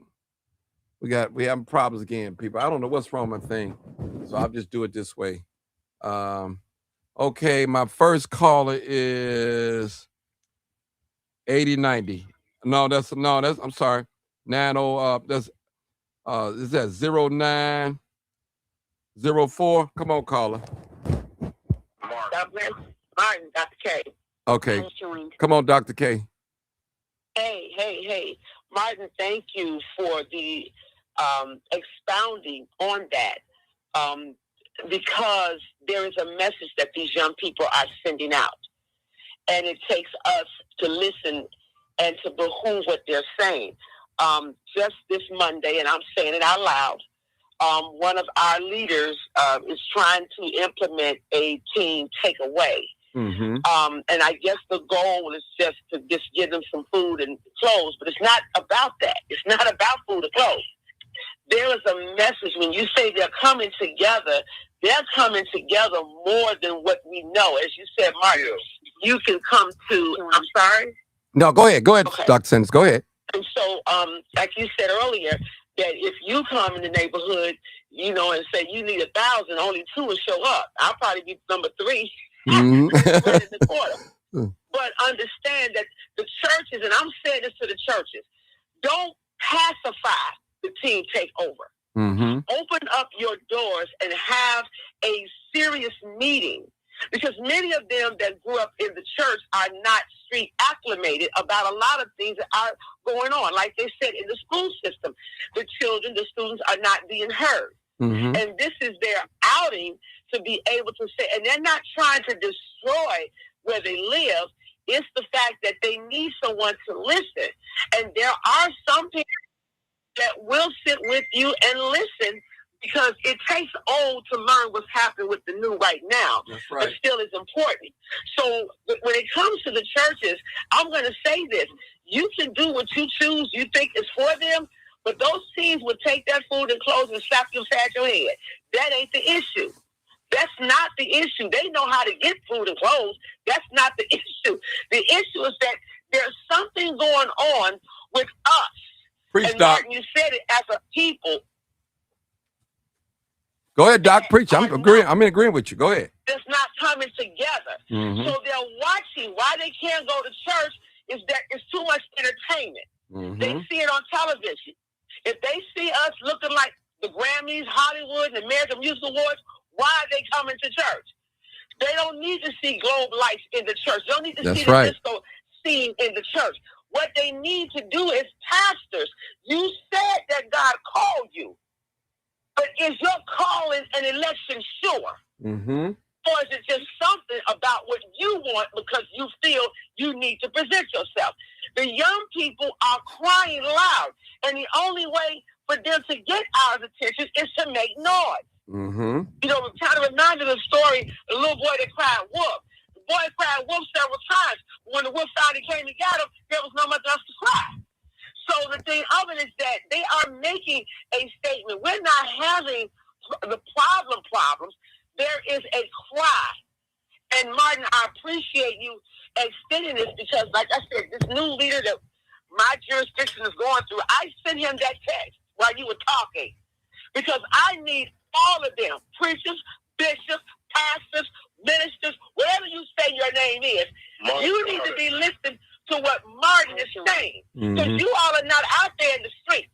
We having problems again, people. I don't know what's wrong with my thing. So I'll just do it this way. Okay, my first caller is 8090. That's I'm sorry. 90 that's is that 0904? Come on, caller. God bless. Martin, Dr. K. Okay. Come on, Dr. K. Hey. Martin, thank you for the expounding on that. Because there is a message that these young people are sending out. And it takes us to listen and to behoove what they're saying. Just this Monday, and I'm saying it out loud, one of our leaders is trying to implement a team takeaway. And I guess the goal is just to give them some food and clothes, but it's not about that. It's not about food or clothes. There is a message when you say they're coming together. They're coming together more than what we know. As you said, Mario, you can come to. I'm sorry. No, go ahead. Okay. Dr. Sanders. Go ahead. And so, like you said earlier, that if you come in the neighborhood, and say you need 1,000, only 2 will show up. I'll probably be number 3. In the quarter. But understand that the churches, and I'm saying this to the churches, don't pacify the team takeover. Open up your doors and have a serious meeting, because many of them that grew up in the church are not street acclimated about a lot of things that are going on. Like they said, in the school system, the students are not being heard. And this is their outing to be able to say, and they're not trying to destroy where they live. It's the fact that they need someone to listen. And there are some people that will sit with you and listen, because it takes old to learn what's happening with the new right now. That's right. But still is important. So when it comes to the churches, I'm going to say this. You can do what you choose, you think is for them, but those teams will take that food and clothes and slap you upside your head. That ain't the issue. That's not the issue. They know how to get food and clothes. That's not the issue. The issue is that there's something going on with us. Preach, and Doc. Martin, you said it, as a people. Go ahead, Doc. Preach. I'm in agreement with you. Go ahead. That's not coming together. So they're watching. Why they can't go to church is that it's too much entertainment. They see it on television. If they see us looking like the Grammys, Hollywood, and American Music Awards, why are they coming to church? They don't need to see globe lights in the church. They don't need to see the disco scene in the church. What they need to do is, pastors, you said that God called you, but is your calling an election sure? Or is it just something about what you want because you feel you need to present yourself? The young people are crying loud, and the only way for them to get our attention is to make noise. It kind of reminded the story, the little boy that cried wolf. The boy cried wolf several times. When the wolf finally came and got him, there was not much else to cry. So the thing of it is that they are making a statement. We're not having the problems. There is a cry. And Martin, I appreciate you extending this, because, like I said, this new leader that my jurisdiction is going through, I sent him that text while you were talking, because I need all of them, preachers, bishops, pastors, ministers, whatever you say your name is. You need to be listening to what Martin is saying, because you all are not out there in the streets.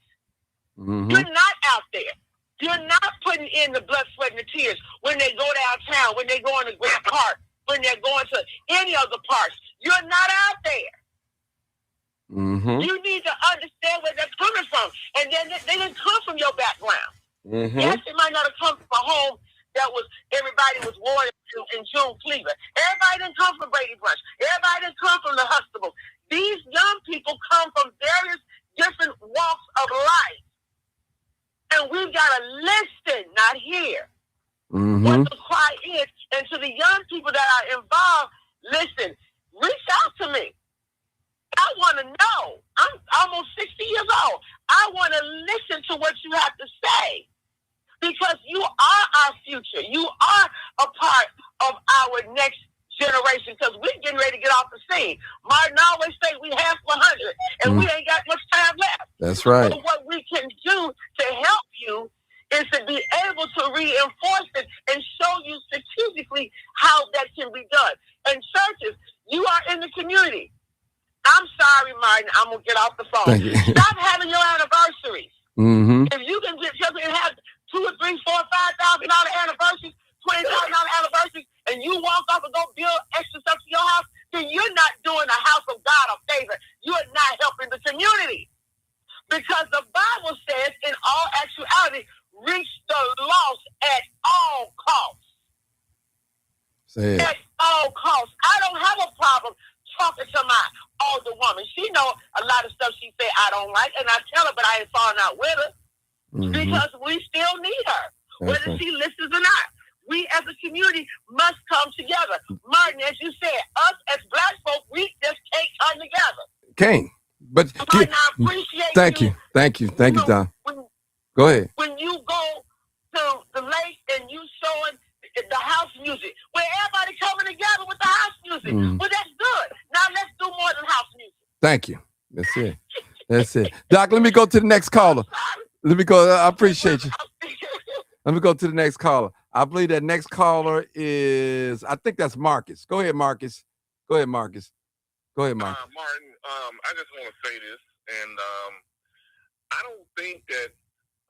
You're not out there. You're not putting in the blood, sweat, and the tears when they go downtown, when they go in the Grand Park, when they're going to any other parks. You're not out there. You need to understand where they're coming from. And then they didn't come from your background. Yes, they might not have come from a home that was, everybody was warriors in June Cleaver. Everybody didn't come from Brady Bunch. Everybody didn't come from the Huxtables. These young people come from various different walks of life. And we've got to listen, not hear what the cry is. And to the young people that are involved, listen, reach out to me. I want to know. I'm almost 60 years old. I want to listen to what you have to say, because you are our future. You are a part of our next generation, because we're getting ready to get off the scene. Martin always say we have 100, and we ain't got much time left. That's right. So what we can do to help you is to be able to reinforce it and show you strategically how that can be done. And churches, you are in the community. I'm sorry, Martin, I'm going to get off the phone. Stop having your anniversaries. If you can just have $2,000 or $3,000, $4,000, $5,000 anniversaries, $20,000 anniversaries, and you walk off and go build extra stuff to your house, then you're not doing the house of God a favor. You're not helping the community. Because the Bible says, in all actuality, reach the lost at all costs. Say it. At all costs. I don't have a problem talking to my older woman. She know a lot of stuff she say I don't like, and I tell her, but I ain't falling out with her, because we still need her, whether she listens or not. We as a community must come together. Martin, as you said, us as black folk, we just can't come together. Can't. But Martin, I appreciate thank you. Thank you, Don. Go ahead. When you go to the lake and you showing the house music, where everybody coming together with the house music. Well, that's good. Now let's do more than house music. Thank you. That's it. That's it. Doc, let me go to the next caller. Let me go. I appreciate you. Let me go to the next caller. I believe that next caller is, I think that's Marcus. Go ahead, Marcus. Martin, I just want to say this, and I don't think that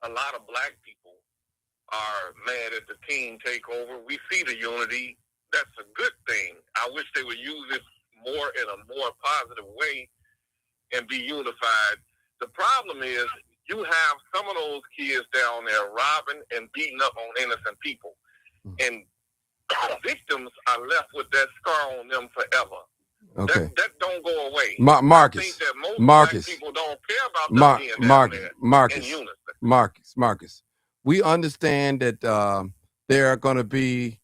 a lot of black people are mad at the team takeover. We see the unity. That's a good thing. I wish they would use it more in a more positive way and be unified. The problem is you have some of those kids down there robbing and beating up on innocent people. And victims are left with that scar on them forever. Okay. That don't go away. Marcus. I think that most black people don't care about them being down there in unison. Marcus. We understand that there are going to be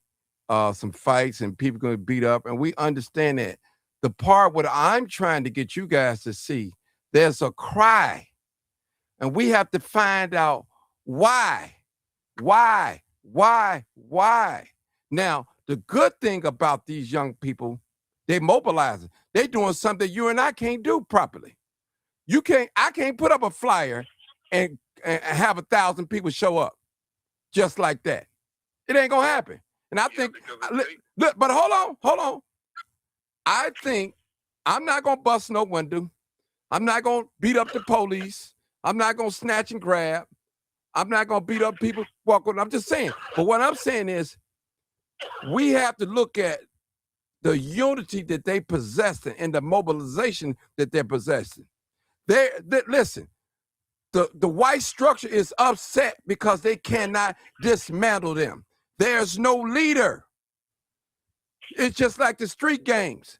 some fights and people going to beat up, and we understand that. The part what I'm trying to get you guys to see, there's a cry, and we have to find out why. Now, the good thing about these young people, they mobilizing. They're doing something you and I can't do properly. I can't put up a flyer and have 1,000 people show up just like that. It ain't gonna happen. And I think, look, but hold on. I think I'm not gonna bust no window. I'm not gonna beat up the police. I'm not gonna snatch and grab. I'm not gonna beat up people walking. I'm just saying. But what I'm saying is, we have to look at the unity that they possess and the mobilization that they're possessing. Listen, the white structure is upset because they cannot dismantle them. There's no leader. It's just like the street gangs.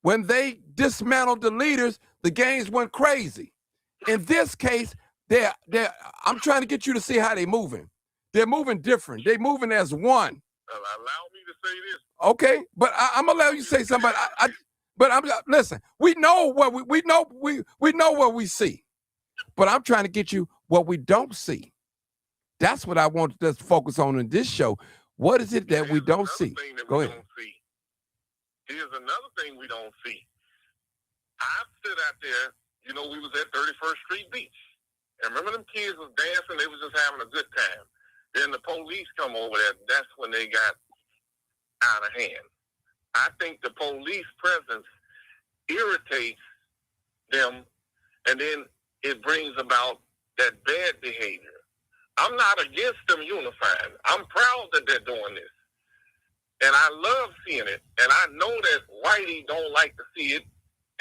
When they dismantled the leaders, the gangs went crazy. In this case, I'm trying to get you to see how they're moving. They're moving different. They're moving as one. Allow me to say this. Okay, but I'm gonna allow you to say something. But listen. We know what we know what we see, but I'm trying to get you what we don't see. That's what I want to focus on in this show. What is it that we don't see? Go ahead. Here's another thing we don't see. I stood out there. We was at 31st Street Beach, and remember them kids was dancing. They was just having a good time. Then the police come over there. That's when they got out of hand. I think the police presence irritates them, and then it brings about that bad behavior. I'm not against them unifying. I'm proud that they're doing this. And I love seeing it. And I know that Whitey don't like to see it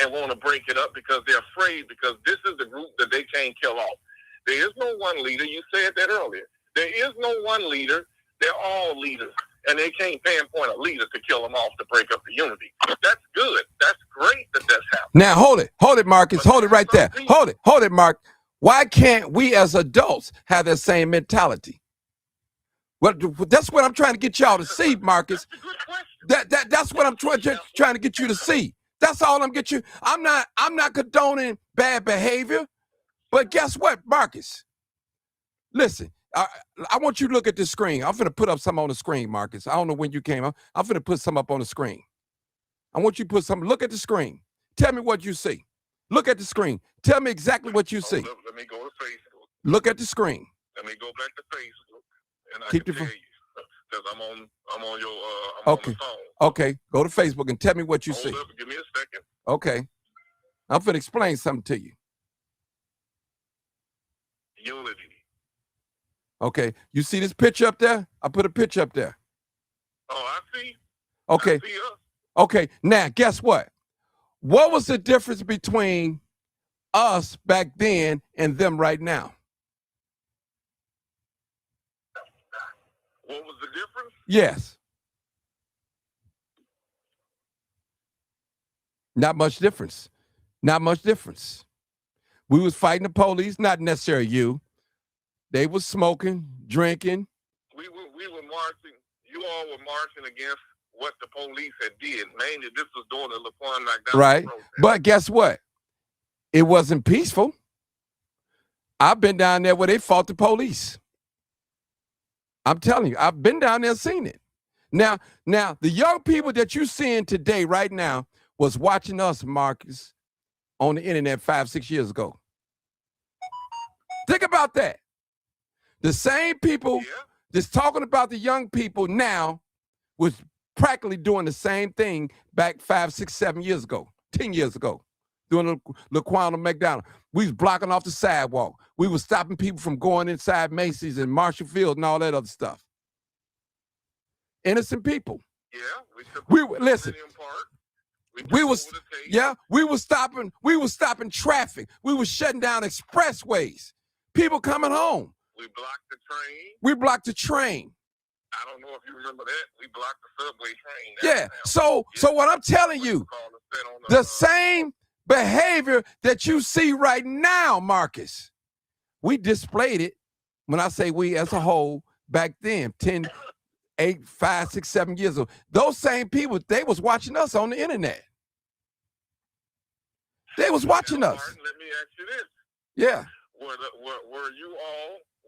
and want to break it up because they're afraid, because this is the group that they can't kill off. There is no one leader. You said that earlier. There is no one leader. They're all leaders. And they can't pinpoint a leader to kill them off to break up the unity. That's good. That's great that that's happening. Now, hold it, Marcus. Hold it right there. Hold it, Mark. Why can't we as adults have that same mentality? Well, that's what I'm trying to get y'all to see, Marcus. That's what I'm trying to get you to see. That's all I'm getting you. I'm not condoning bad behavior, but guess what, Marcus? Listen, I want you to look at this screen. I'm finna put up something on the screen, Marcus. I don't know when you came up. I'm finna put something up on the screen. I want you to put something. Look at the screen. Tell me what you see. Look at the screen. Tell me exactly what you see. Let me go to Facebook. Look at the screen. Let me go back to Facebook, and I Keep can the tell you because I'm on your okay. on the phone. Okay, go to Facebook and tell me what you see. Hold up, give me a second. Okay, I'm finna explain something to you. Unity. Okay, you see this picture up there? I put a picture up there. Oh, I see. Okay. I see us. Okay, now guess what? What was the difference between us back then and them right now? What was the difference? Yes. Not much difference. Not much difference. We was fighting the police, not necessarily you. They was smoking, drinking. We were marching. you all were marching against what the police had did. Mainly, this was during the Laquan McDonald Right. protest. But guess what? It wasn't peaceful. I've been down there where they fought the police. I'm telling you, I've been down there and seen it. Now, the young people that you're seeing today, right now, was watching us, Marcus, on the internet 5-6 years ago. Think about that. The same people that's talking about the young people now was practically doing the same thing back 5, 6, 7 years ago, 10 years ago, doing Laquan McDonald. We was blocking off the sidewalk. We was stopping people from going inside Macy's and Marshall Field and all that other stuff. Innocent people. Yeah, we listen. We were stopping traffic. We were shutting down expressways. People coming home. We blocked the train. I don't know if you remember that. We blocked the subway train. Yeah. So what I'm telling you, the same behavior that you see right now, Marcus, we displayed it. When I say we as a whole, back then, 10, 8, 5, 6, 7 years ago, those same people, they was watching us on the internet. They was watching us. Martin, let me ask you this. Yeah.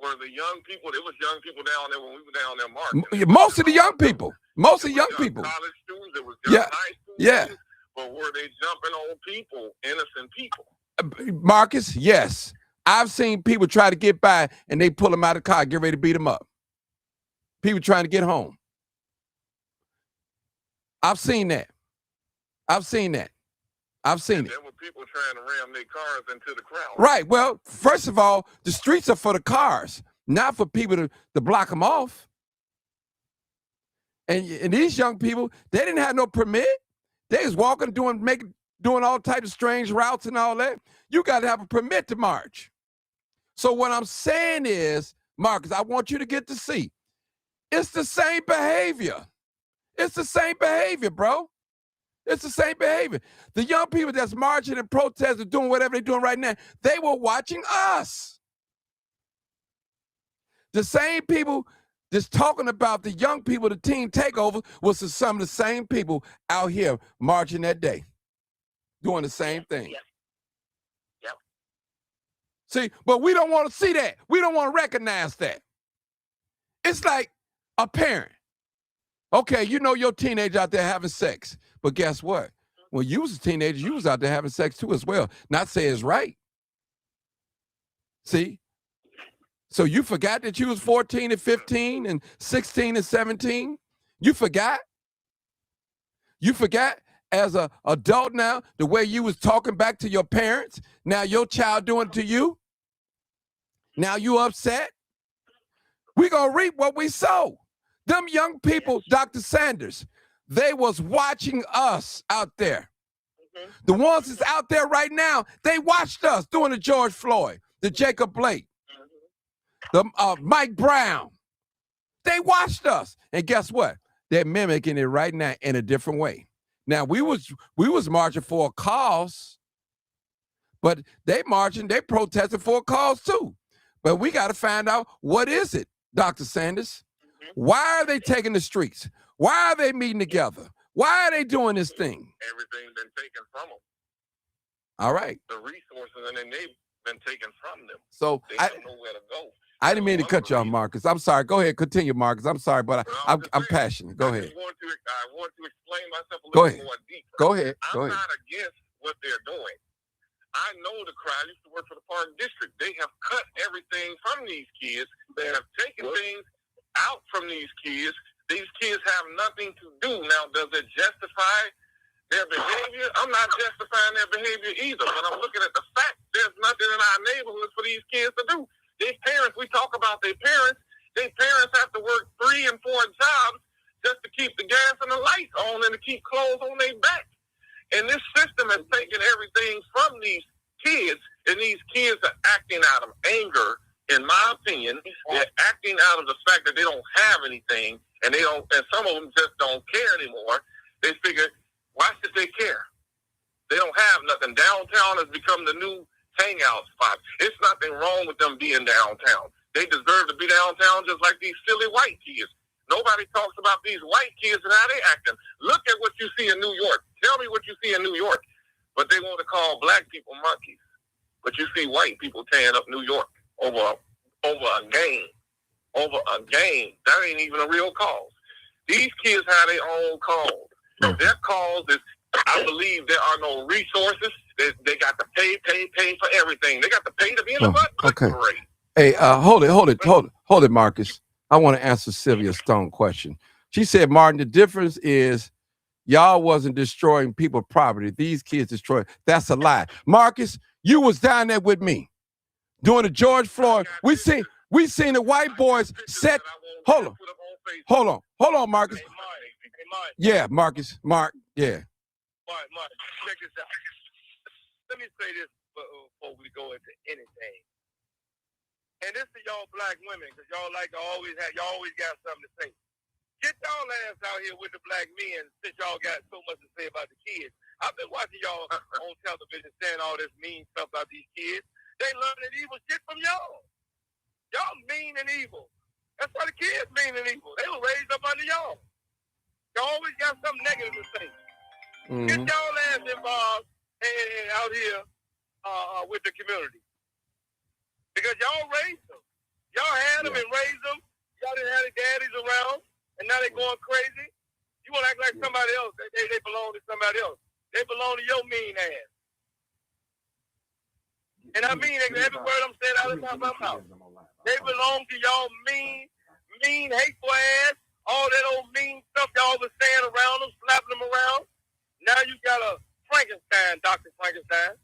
Were the young people, there was young people down there when we were down there marching. Most of the young people. College students, it was young high school students, but were they jumping on people, innocent people? Marcus, yes. I've seen people try to get by and they pull them out of the car, get ready to beat them up. People trying to get home. I've seen that. There were people trying to ram their cars into the crowd. Right. Well, first of all, the streets are for the cars, not for people to block them off. And these young people, they didn't have no permit. They was walking, doing all types of strange routes and all that. You got to have a permit to march. So what I'm saying is, Marcus, I want you to get to see. It's the same behavior. It's the same behavior, bro. It's the same behavior. The young people that's marching and protesting, doing whatever they're doing right now, they were watching us. The same people that's talking about the young people, the team takeover, was some of the same people out here marching that day, doing the same thing. Yep. See, but we don't want to see that. We don't want to recognize that. It's like a parent. Okay, you know your teenager out there having sex. But guess what? When you was a teenager, you was out there having sex too as well. Not say it's right. See? So you forgot that you was 14 and 15 and 16 and 17? You forgot? You forgot as an adult now the way you was talking back to your parents? Now your child doing it to you? Now you upset? We gonna reap what we sow. Them young people, Dr. Sanders, they was watching us out there. The ones that's out there right now, they watched us doing the George Floyd, the Jacob Blake, the Mike Brown. They watched us. And guess what? They're mimicking it right now in a different way. Now, we was marching for a cause, but they protested for a cause too. But we got to find out, what is it, Dr. Sanders? Why are they taking the streets? Why are they meeting together? Why are they doing this thing? Everything's been taken from them. All right. The resources, and then they've been taken from them. So they don't know where to go. I didn't mean to cut you off, Marcus. I'm sorry. Go ahead. Continue, Marcus. I'm sorry, but I'm passionate. Go ahead. I want to explain myself a little more deeper. Go ahead. I'm not against what they're doing. I know the crowd. I used to work for the Park District. They have cut everything from these kids. They have taken things out from these kids. These kids have nothing to do. Now, does it justify their behavior? I'm not justifying their behavior either, but I'm looking at the fact there's nothing in our neighborhoods for these kids to do. Their parents, we talk about their parents have to work 3 and 4 jobs just to keep the gas and the lights on and to keep clothes on their back. And this system has taken everything from these kids, and these kids are acting out of anger, in my opinion. They're acting out of the fact that they don't have anything, and some of them just don't care anymore. They figure, why should they care? They don't have nothing. Downtown has become the new hangout spot. It's nothing wrong with them being downtown. They deserve to be downtown just like these silly white kids. Nobody talks about these white kids and how they acting. Look at what you see in New York. Tell me what you see in New York. But they want to call black people monkeys. But you see white people tearing up New York over a game. Over a game. That ain't even a real cause. These kids have their own cause. Their cause is, I believe there are no resources. They got to pay for everything. They got to pay to be in the butt parade. Hey, hold it, Marcus. I want to answer Sylvia Stone's question. She said, Martin, the difference is y'all wasn't destroying people's property. These kids destroyed. That's a lie. Marcus, you was down there with me during the George Floyd. We seen the white boys set. Hold on, Marcus. Hey, Mark. Yeah, Marcus. Mark. Yeah. Mark, check this out. Let me say this before we go into anything. And this to y'all black women, because y'all always got something to say. Get y'all ass out here with the black men since y'all got so much to say about the kids. I've been watching y'all on television saying all this mean stuff about these kids. They learning evil shit from y'all. Y'all mean and evil. That's why the kids mean and evil. They were raised up under y'all. Y'all always got something negative to say. Mm-hmm. Get y'all ass involved and out here with the community. Because y'all raised them. Y'all had them and raised them. Y'all didn't have the daddies around, and now they're going crazy. You want to act like somebody else. They belong to somebody else. They belong to your mean ass. And I mean every word I'm saying out of my mouth. They belong to y'all mean, hateful ass. All that old mean stuff y'all was saying around them, slapping them around. Now you got a Frankenstein, Dr. Frankenstein.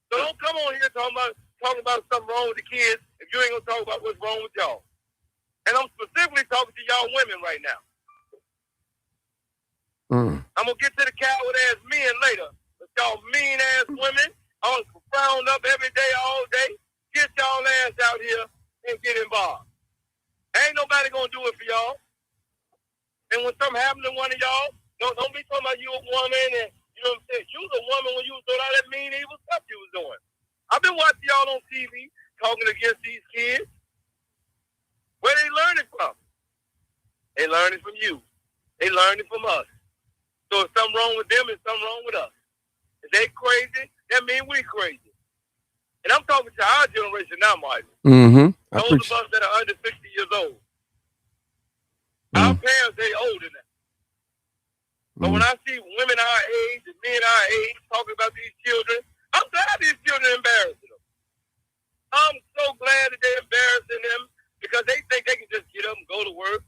So don't come on here talking about something wrong with the kids if you ain't gonna talk about what's wrong with y'all. And I'm specifically talking to y'all women right now. I'm gonna get to the coward ass men later. But y'all mean ass women, all frowned up every day, all day. Get y'all ass out here and get involved. Ain't nobody gonna do it for y'all. And when something happened to one of y'all, don't be talking about you a woman and you know what I'm saying. You was a woman when you was doing all that mean evil stuff you was doing. I've been watching y'all on TV talking against these kids. Where they learning from? They learning from you. They learning from us. So if something wrong with them, there's something wrong with us. If they crazy, that means we crazy. And I'm talking to our generation now, Martin. Mm-hmm. Those of us that are under 60 years old. Our parents, they older now. But when I see women our age and men our age talking about these children, I'm glad these children are embarrassing them. I'm so glad that they're embarrassing them because they think they can just get up and go to work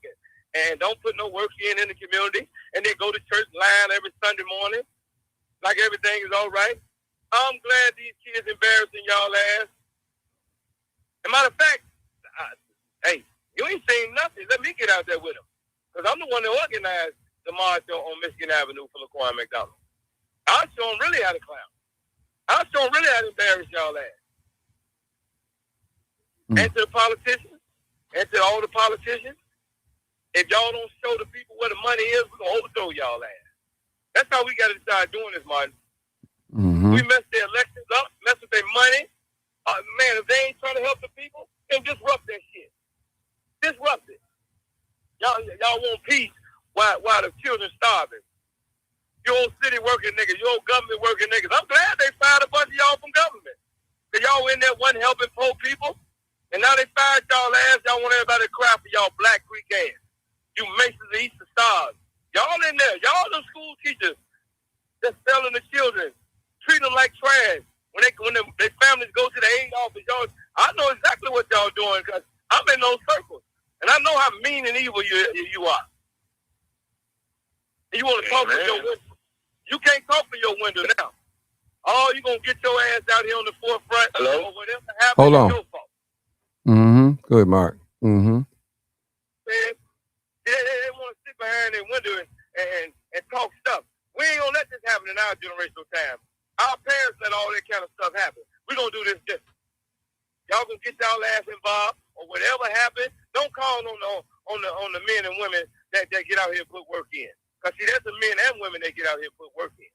and don't put no work in the community, and they go to church line every Sunday morning like everything is all right. I'm glad these kids embarrassing y'all ass. As a matter of fact, hey, you ain't saying nothing. Let me get out there with them. Because I'm the one that organized the march on Michigan Avenue for Laquan McDonald. I'll show them really how to clown. I'll show them really how to embarrass y'all ass. And to the politicians, and to all the politicians, if y'all don't show the people where the money is, we're going to overthrow y'all ass. That's how we got to start doing this, Martin. We mess their elections up, mess with their money. Man, if they ain't trying to help the people, then disrupt that shit. Disrupt it. Y'all want peace while the children starving. You old city working niggas, you old government working niggas. I'm glad they fired a bunch of y'all from government. Because y'all in there wasn't helping poor people. And now they fired y'all ass. Y'all want everybody to cry for y'all Black Creek ass. You Masons of Easter Stars. Y'all in there. Y'all the school teachers that's selling the children. Treat them like trash. When their families go to the aid office, y'all, I know exactly what y'all doing because I'm in those circles. And I know how mean and evil you are. And you want to talk for your window. You can't talk for your window now. Oh, you going to get your ass out here on the forefront. Hello? Or whatever happens, Hold on. It's your fault. Go ahead, Mark. Man, they want to sit behind their window and talk stuff. We ain't going to let this happen in our generational time. Our parents let all that kind of stuff happen. We're going to do this different. Y'all going to get y'all ass involved or whatever happens. Don't call on the men and women that get out here and put work in. Because, see, that's the men and women that get out here and put work in.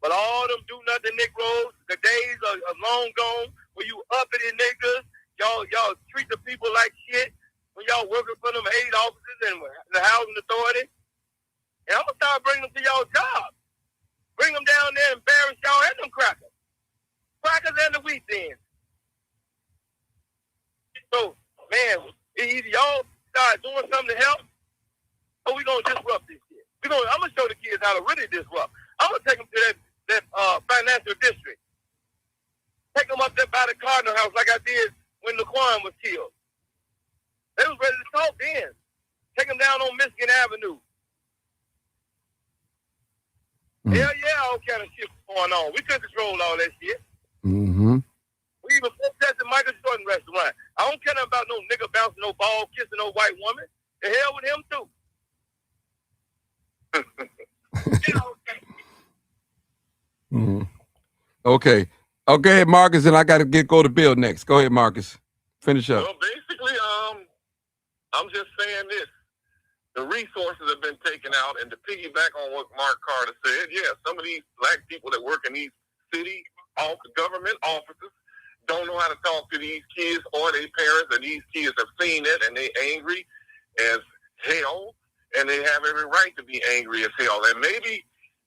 But all them do-nothing Negroes, the days are long gone where you uppity niggas, y'all treat the people like shit when y'all working for them aid officers. not doing something to help, or we gonna disrupt this shit. I'm gonna show the kids how to really disrupt. I'm gonna take them to that financial district. Take them up there by the Cardinal House like I did when Laquan was killed. They was ready to talk then. Take them down on Michigan Avenue. Hell yeah, all kind of shit going on. We couldn't control all that shit. Mm-hmm. We even protested Michael Jordan restaurant. I don't care nothing about no nigga bouncing no ball, kissing no white woman. The hell with him too. Mm-hmm. Okay. Okay, Marcus, and I got to go to Bill next. Go ahead, Marcus. Finish up. Well, basically, I'm just saying this. The resources have been taken out, and to piggyback on what Mark Carter said, yeah, some of these black people that work in these city government offices don't know how to talk to these kids or their parents, and these kids have seen it, and they angry as hell, and they have every right to be angry as hell. And maybe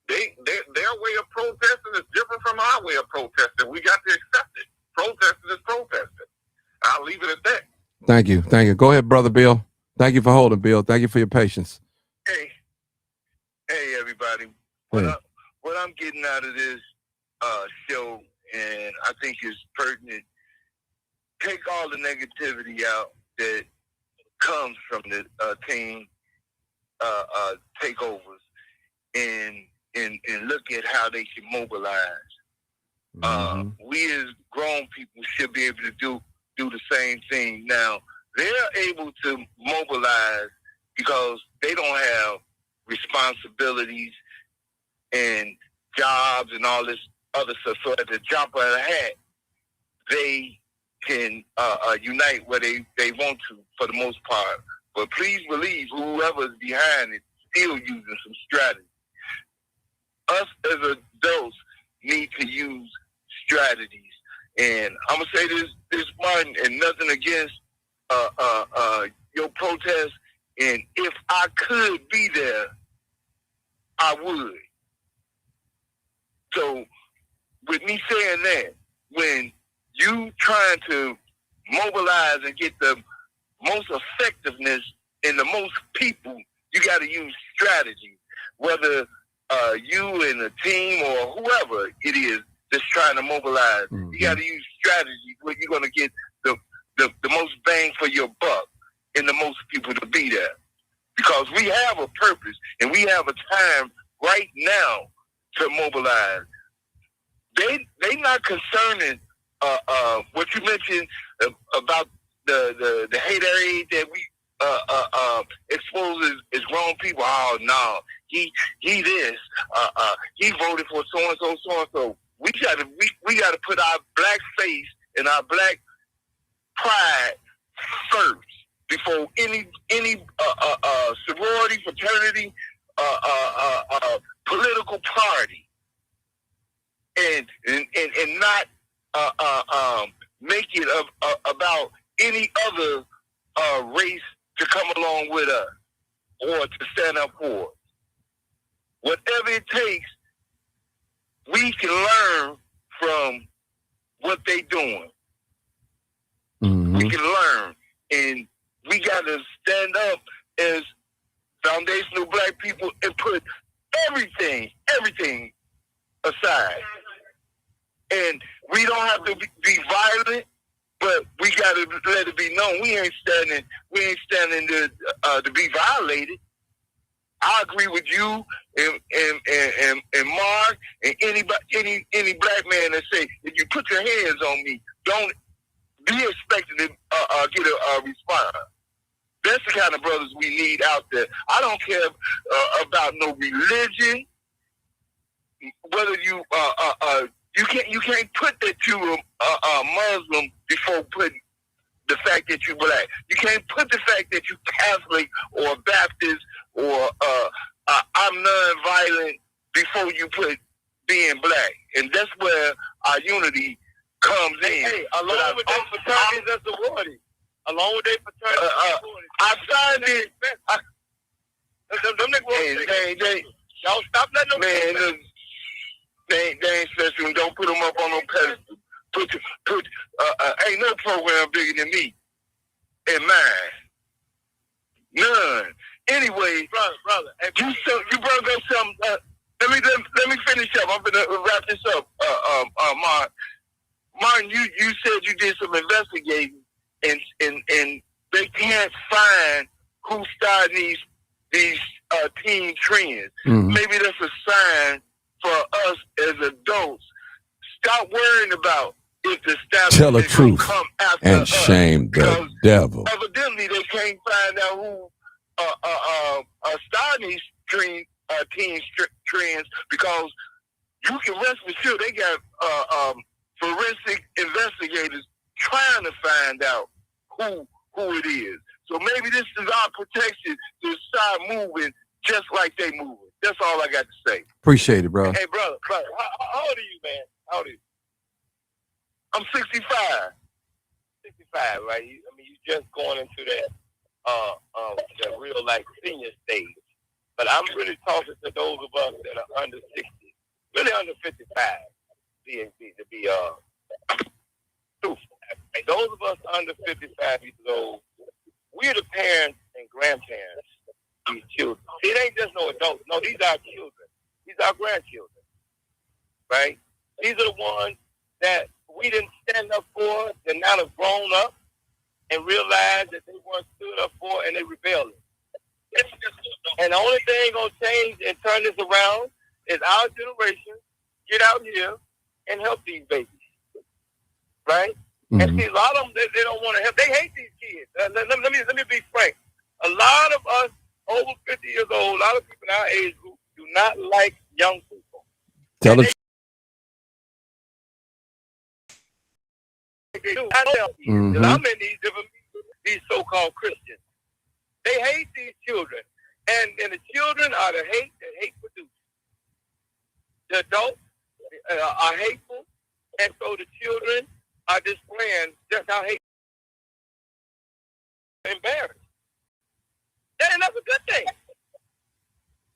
their way of protesting is different from our way of protesting. We got to accept it. Protesting is protesting. I'll leave it at that. Thank you. Thank you. Go ahead, Brother Bill. Thank you for holding, Bill. Thank you for your patience. Hey, everybody. Hey. What I'm getting out of this show, and I think is pertinent, take all the negativity out that comes from the team takeovers, and look at how they can mobilize. Mm-hmm. We as grown people should be able to do the same thing. Now, they're able to mobilize because they don't have responsibilities and jobs and all this other stuff. So at the drop of a hat, they can unite where they want to for the most part. But please believe whoever's behind it still using some strategy. Us as adults need to use strategies. And I'm going to say this, Martin, and nothing against your protest, and if I could be there, I would. So, with me saying that, when you trying to mobilize and get the most effectiveness in the most people, you got to use strategy. Whether you and a team or whoever it is that's trying to mobilize, you got to use strategy where you're going to get the most bang for your buck and the most people to be there. Because we have a purpose and we have a time right now to mobilize. They not concerning what you mentioned about the hate aid that we expose as grown people. Oh no, he this he voted for so and so. We gotta put our black face and our black pride first before any sorority, fraternity, political party, and not make it about any other race to come along with us or to stand up for us. Whatever it takes, we can learn from what they doing. Mm-hmm. We can learn, and we got to stand up as foundational black people and put everything aside. And we don't have to be violent, but we got to let it be known we ain't standing to be violated. I agree with you and Mark and any black man that say, if you put your hands on me, don't be expected to get a response. That's the kind of brothers we need out there. I don't care about no religion. Whether you can't put that you a Muslim before putting the fact that you black. You can't put the fact that you Catholic or Baptist or I'm non-violent before you put being black. And that's where our unity comes in. Hey, along with their fraternities and sororities. Along with their fraternities and sororities. I signed it. Y'all stop letting them. Man, they ain't special. Don't put them up on no pedestal. Ain't no program bigger than me and mine. Martin, you said you did some investigating, and they can't find who started these teen trends. Mhm. Maybe that's a sign for us as adults. Stop worrying about if the Tell the establishment truth come after and us, shame the because devil. evidently they can't find out who starting these teen trends, because you can rest assured they got forensic investigators trying to find out who it is. So maybe this is our protection to start moving just like they moving. That's all I got to say. Appreciate it, bro. Hey, brother, how old are you, man? How old are you? I'm 65. 65, right? I mean, you just going into that real like senior stage. But I'm really talking to those of us that are under 60, really under 55, to be truthful. And those of us under 55 years old, we're the parents and grandparents of these children. See, it ain't just no adults. No, these are children. These are grandchildren, right? These are the ones that we didn't stand up for, that now have grown up and realized that they weren't stood up for, and they rebelled. And the only thing going to change and turn this around is our generation get out here and help these babies, right? Mm-hmm. And see, a lot of them, they don't want to help. They hate these kids. Let me be frank. A lot of us over 50 years old, a lot of people in our age group do not like young people. Tell the they do. I tell you, mm-hmm. I'm in these so-called Christians. They hate these children, and the children are the hate that hate produces. The adults are hateful, and so the children are displaying just how hateful, embarrassed. And that's a good thing.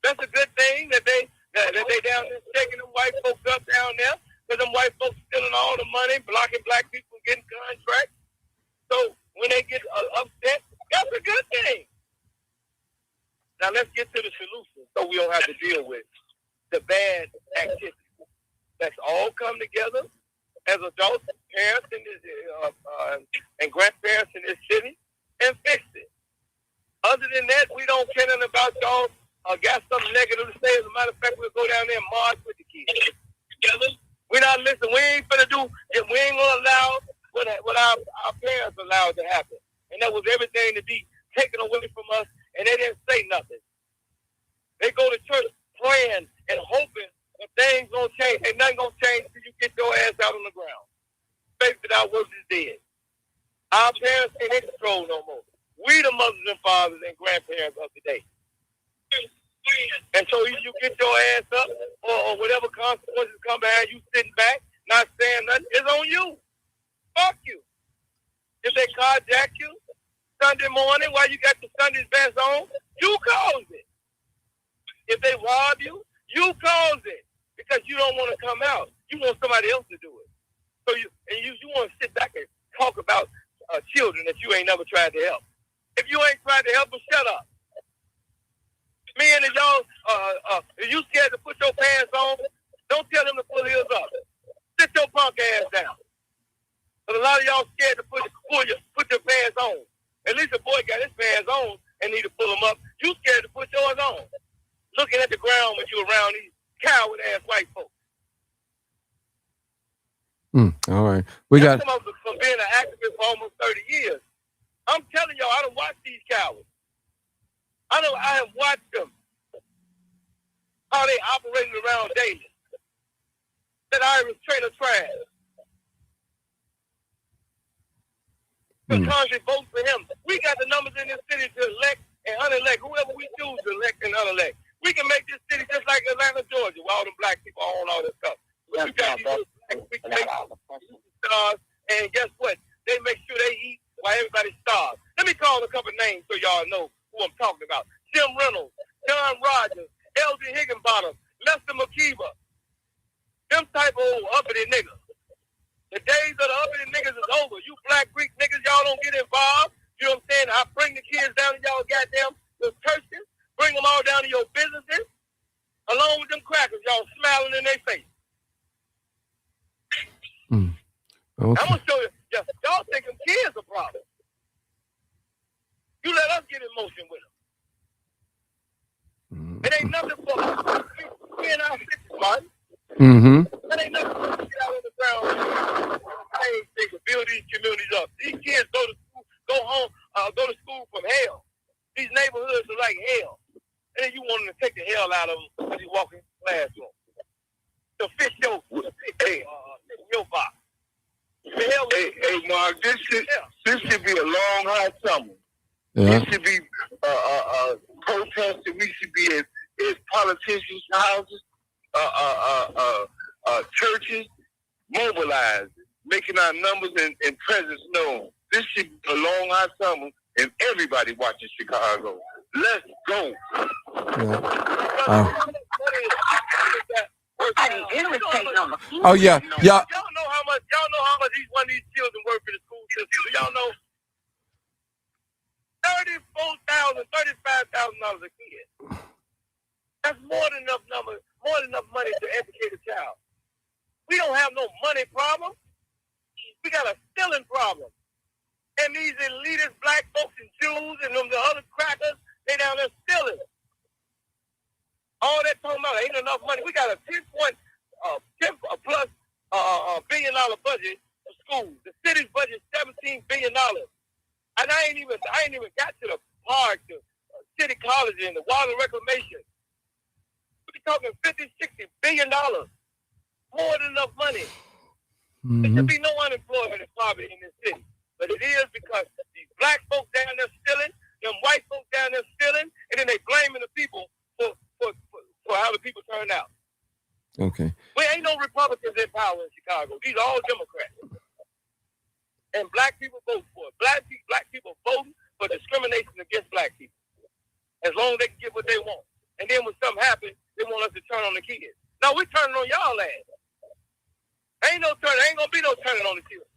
That's a good thing that they down there shaking them white folks up down there, because them white folks stealing all the money, blocking black people from getting contracts. So when they get upset, that's a good thing. Now let's get to the solution, so we don't have to deal with the bad activity. Let's all come together as adults, parents, and grandparents in this city, and fix it. Other than that, we don't care nothing about y'all. Got something negative to say. As a matter of fact, we'll go down there and march with the kids. We're not listening. We ain't gonna do. We ain't gonna allow what our parents allowed to happen, and that was everything to be taken away from us. And they didn't say nothing. They go to church praying and hoping that things gonna change. Ain't nothing gonna change until you get your ass out on the ground. Faith without works is dead. Our parents ain't in control no more. We the mothers and fathers and grandparents of today. And so if you get your ass up, or whatever consequences come behind you sitting back, not saying nothing, it's on you. Fuck you. If they carjack you Sunday morning while you got the Sunday's best on, you caused it. If they rob you, you caused it, because you don't want to come out. You want somebody else to do it. So you want to sit back and talk about children that you ain't never tried to help. If you ain't tried to help them, shut up. Me and y'all, if you scared to put your pants on, don't tell them to pull his up. Sit your punk ass down. But a lot of y'all scared to put your pants on. At least a boy got his pants on and need to pull them up. You scared to put yours on. Looking at the ground when you around these coward-ass white folks. All right. We got some of us from being an activist for almost 30 years. I'm telling y'all, I don't watch these cowards. I have watched them, how they operating around daily. That Irish trailer trash. Because they vote for him. We got the numbers in this city to elect and unelect whoever we choose to elect and unelect. We can make this city just like Atlanta, Georgia, where all the black people own all this stuff. We got these little black, we can make stars, and guess what? They make sure they eat while everybody starves. Let me call a couple names so y'all know who I'm talking about. Jim Reynolds, John Rogers, L.G. Higginbottom, Lester McKeever. Them type of old uppity niggas. The days of the uppity niggas is over. You black Greek niggas, y'all don't get involved. You know what I'm saying? I bring the kids down to y'all goddamn churches. Bring them all down to your businesses. Along with them crackers, y'all smiling in their face. Okay. I'm gonna show you. Y'all think them kids a problem. You let us get in motion with them. It ain't nothing for we in our 50s, Martin. It ain't nothing for us to get out on the ground. I ain't think to build these communities up. These kids go to school, go home, go to school from hell. These neighborhoods are like hell. And then you want them to take the hell out of them when you walk in the classroom. To fix your box. Hey, Mark, this should be a long, hot summer. Yeah. We should be protesting. We should be at politicians' houses, churches, mobilized, making our numbers and presence known. This should be a long, hot summer, and everybody watching Chicago. Let's go. Yeah. Oh yeah, yeah. Y'all know how much each one of these children work for the school system. Do y'all know? $34,000, $35,000 a kid. That's more than enough money to educate a child. We don't have no money problem. We got a stealing problem. And these elitist black folks and Jews and them the other crackers, they down there stealing. All that talking about ain't enough money. We got a $10+ billion budget for schools. The city's budget is $17 billion. And I ain't even got to the park, the city college, and the water reclamation. We're talking $50, $60 billion. More than enough money. There should be no unemployment and poverty in this city. But it is because these black folks down there stealing, them white folks down there stealing, and then they blaming the people for how the people turn out. Okay. We ain't no Republicans in power in Chicago. These are all Democrats. And black people vote for it. Black people voting for discrimination against black people. As long as they can get what they want. And then when something happens, they want us to turn on the kids. No, we're turning on y'all ass. Ain't gonna be no turning on the kids.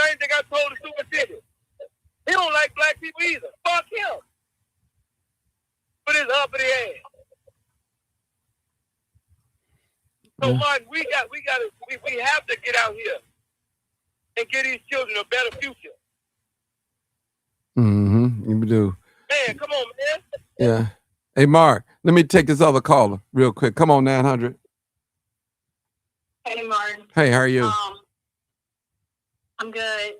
Same thing I told the superintendent. He don't like black people either. Fuck him. Put his uppity ass. So Martin, we have to get out here and give these children a better future. You do. Man, come on, man. Yeah. Hey, Mark, let me take this other caller real quick. Come on, 900. Hey, Martin. Hey, how are you? I'm good.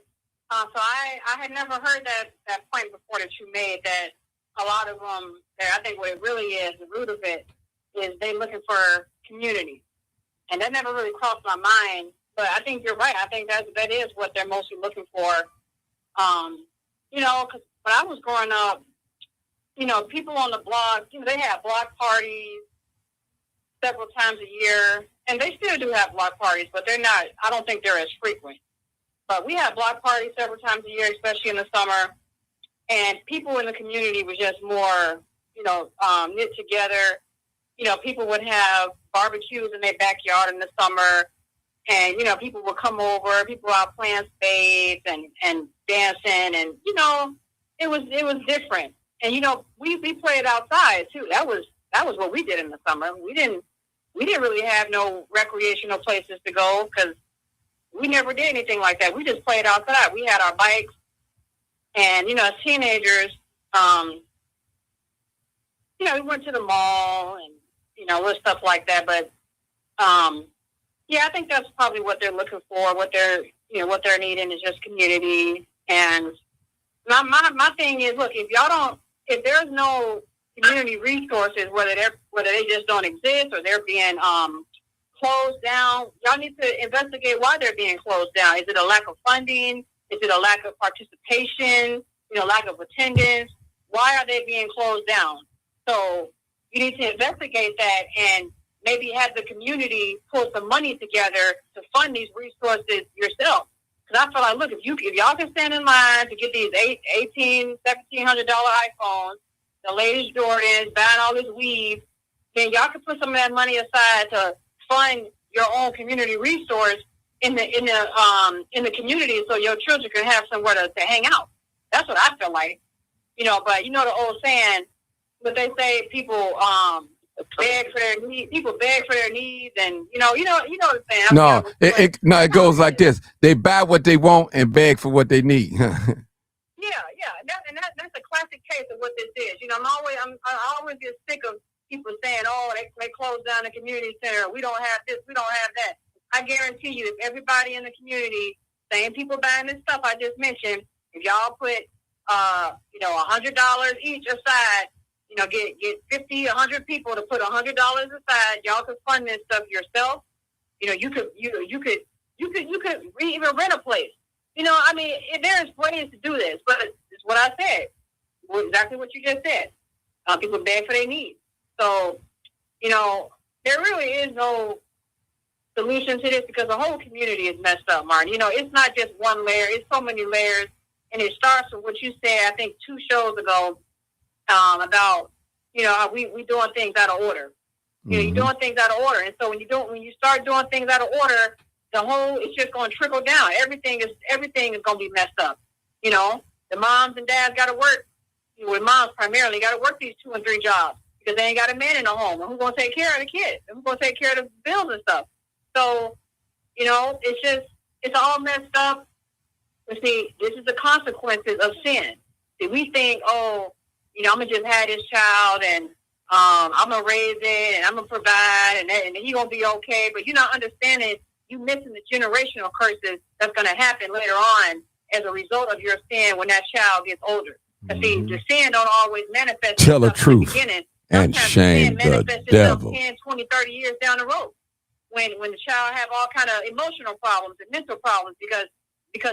So I had never heard that point before that you made, that a lot of them, I think what it really is, the root of it, is they looking for community. And that never really crossed my mind. But I think you're right. I think that is what they're mostly looking for. Because when I was growing up, people on the block, they had block parties several times a year. And they still do have block parties, but I don't think they're as frequent. But we had block parties several times a year, especially in the summer. And people in the community were just more, knit together. People would have barbecues in their backyard in the summer. And, people would come over, people were out playing spades and dancing. And, it was different. And, we played outside, too. That was what we did in the summer. We didn't really have no recreational places to go because we never did anything like that. We just played outside. We had our bikes. And, as teenagers, we went to the mall and, with stuff like that. But, I think that's probably what they're looking for. What they're needing is just community. And my thing is, look, if there's no community resources, whether they just don't exist or they're being closed down, y'all need to investigate why they're being closed down. Is it a lack of funding? Is it a lack of participation? Lack of attendance? Why are they being closed down? So you need to investigate that and maybe have the community pull some money together to fund these resources yourself. Because I feel like, look, if y'all can stand in line to get these $1,800, $1,700 iPhones, the latest Jordans, buying all this weed, then y'all can put some of that money aside to fund your own community resource in the community so your children can have somewhere to hang out. That's what I feel like. But the old saying, but they say people beg for their needs. People beg for their needs, and you know what I'm saying. No, it goes like this. They buy what they want and beg for what they need. Yeah, that's a classic case of what this is. You know, I always get sick of people saying, "Oh, they closed down the community center. We don't have this. We don't have that." I guarantee you, if everybody in the community, same people buying this stuff I just mentioned, if y'all put, $100 each aside, get 50, 100 people to put $100 aside, y'all could fund this stuff yourself. You could even rent a place. There's ways to do this, but it's what I said. Exactly what you just said. People beg for their needs. So, there really is no solution to this because the whole community is messed up, Martin. It's not just one layer. It's so many layers. And it starts with what you said, I think, 2 shows ago, about, how we doing things out of order. You're doing things out of order. And so when you start doing things out of order, it's just going to trickle down. Everything is going to be messed up. The moms and dads got to work. With moms primarily, got to work these 2 and 3 jobs because they ain't got a man in the home. And who's going to take care of the kids? And who's going to take care of the bills and stuff? So, it's all messed up. But see, this is the consequences of sin. See, we think, I'm going to just have this child and I'm going to raise it and I'm going to provide and he's going to be okay. But you're not understanding, you're missing the generational curses that's going to happen later on as a result of your sin when that child gets older. See, the sin don't always manifest Tell the truth in the beginning. and shame the devil. 10, 20, 30 years down the road when the child have all kind of emotional problems and mental problems because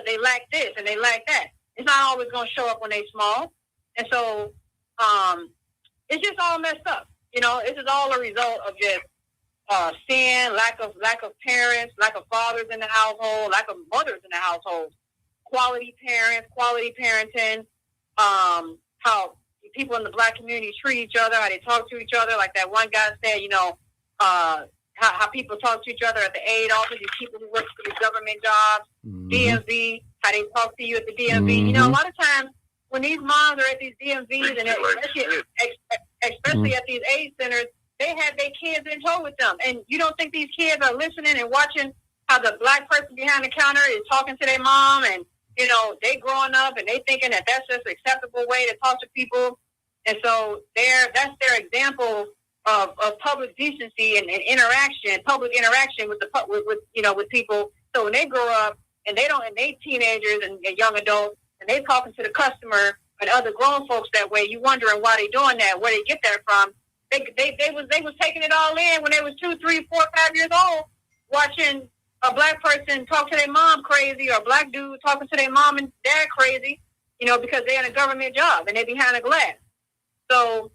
they lack this and they lack that. It's not always going to show up when they small. And so it's just all messed up. This is all a result of just sin, lack of parents, lack of fathers in the household, lack of mothers in the household, quality parents, quality parenting, how people in the Black community treat each other, how they talk to each other. Like that one guy said, how people talk to each other at the aid office, these people who work for these government jobs, DMV, how they talk to you at the DMV. A lot of times when these moms are at these DMVs and especially at these aid centers, they have their kids in tow with them. And you don't think these kids are listening and watching how the Black person behind the counter is talking to their mom and, they growing up and they thinking that that's just an acceptable way to talk to people. And so that's their example of public decency and public interaction with people. So when they grow up and they teenagers and young adults and they talking to the customer and other grown folks that way, you wondering why they doing that, where they get that from. They was taking it all in when they was 2, 3, 4, 5 years old, watching a Black person talk to their mom crazy or a Black dude talking to their mom and dad crazy, because they're in a government job and they're behind a glass. So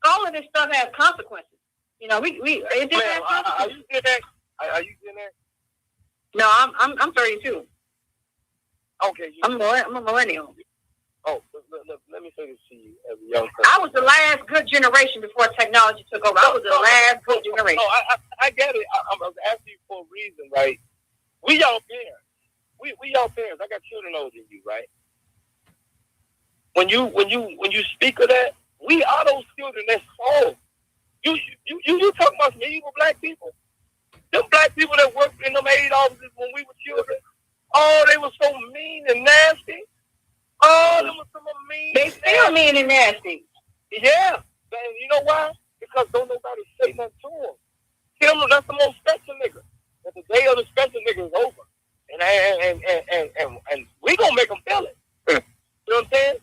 all of this stuff has consequences. It just has consequences. Are you getting that? Are you getting that? No, I'm 32. Okay. I'm a millennial. Oh, let me say this to you as a young person. I was the last good generation before technology took over. I was the last good generation. No, I get it. I'm asking you for a reason, right? We y'all parents. We y'all parents. I got children older than you, right? When you speak of that, we are those children that's home. You talking about some evil Black people. Them Black people that worked in them aid offices when we were children. Oh, they were so mean and nasty. Oh, they were so mean. They still mean and nasty. Yeah. And you know why? Because don't nobody say nothing to them. Tell them that's the most special nigga. That the day of the special nigga is over. And we gonna make them feel it. You know what I'm saying?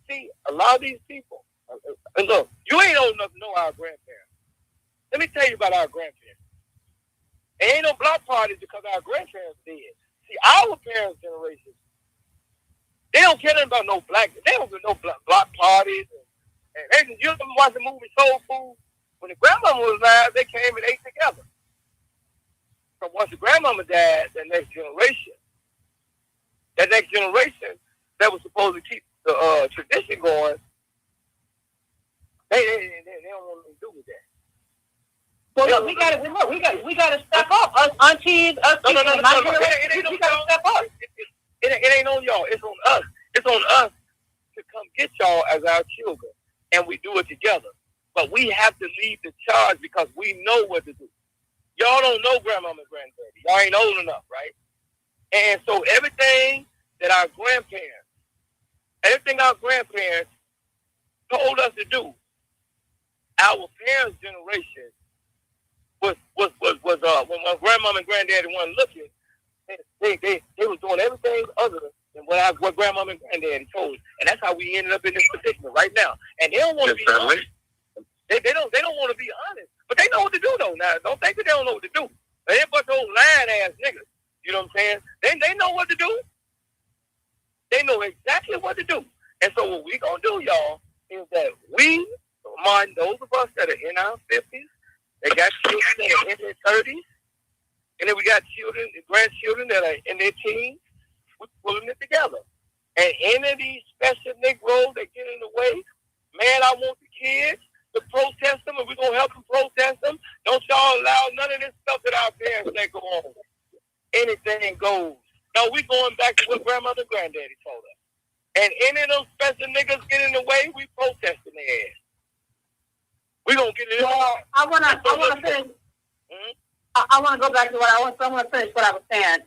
See, a lot of these people, and look, you ain't old enough to know our grandparents. Let me tell you about our grandparents. There ain't no block parties because our grandparents did. See, our parents' generation, they don't care about no black. They don't do no block parties. And you ever watch the movie Soul Food? When the grandmama was alive, they came and ate together. So once the grandmama died, that next generation that was supposed to keep the tradition going, they don't want to do with that. Well, look, we got to step up. Us aunties, us people, my generation, we got to step up. It ain't on y'all. It's on us. It's on us to come get y'all as our children, and we do it together. But we have to lead the charge because we know what to do. Y'all don't know grandmama and granddaddy. Y'all ain't old enough, right? And so everything that our grandparents told us to do, our parents' generation was when grandmama and granddaddy weren't looking, they was doing everything other than what grandmama and granddaddy told us. And that's how we ended up in this predicament right now. And they don't want to be honest. They don't want to be honest. But they know what to do though. Now don't think that they don't know what to do. They ain't bunch of old lying ass niggas. You know what I'm saying? They know what to do. They know exactly what to do. And so what we gonna do, y'all, is that we, those of us that are in our 50s, they got children that are in their 30s, and then we got children, grandchildren that are in their teens. We're pulling it together. And any of these special Negroes that get in the way, man, I want the kids to protest them, and we're going to help them protest them. Don't y'all allow none of this stuff that our parents let go on. Anything goes. No, we going back to what grandmother and granddaddy told us. And any of those special niggas get in the way, we protesting their ass. We going to get it. Well, I want to finish. I want to go back to what I want to finish what I was saying.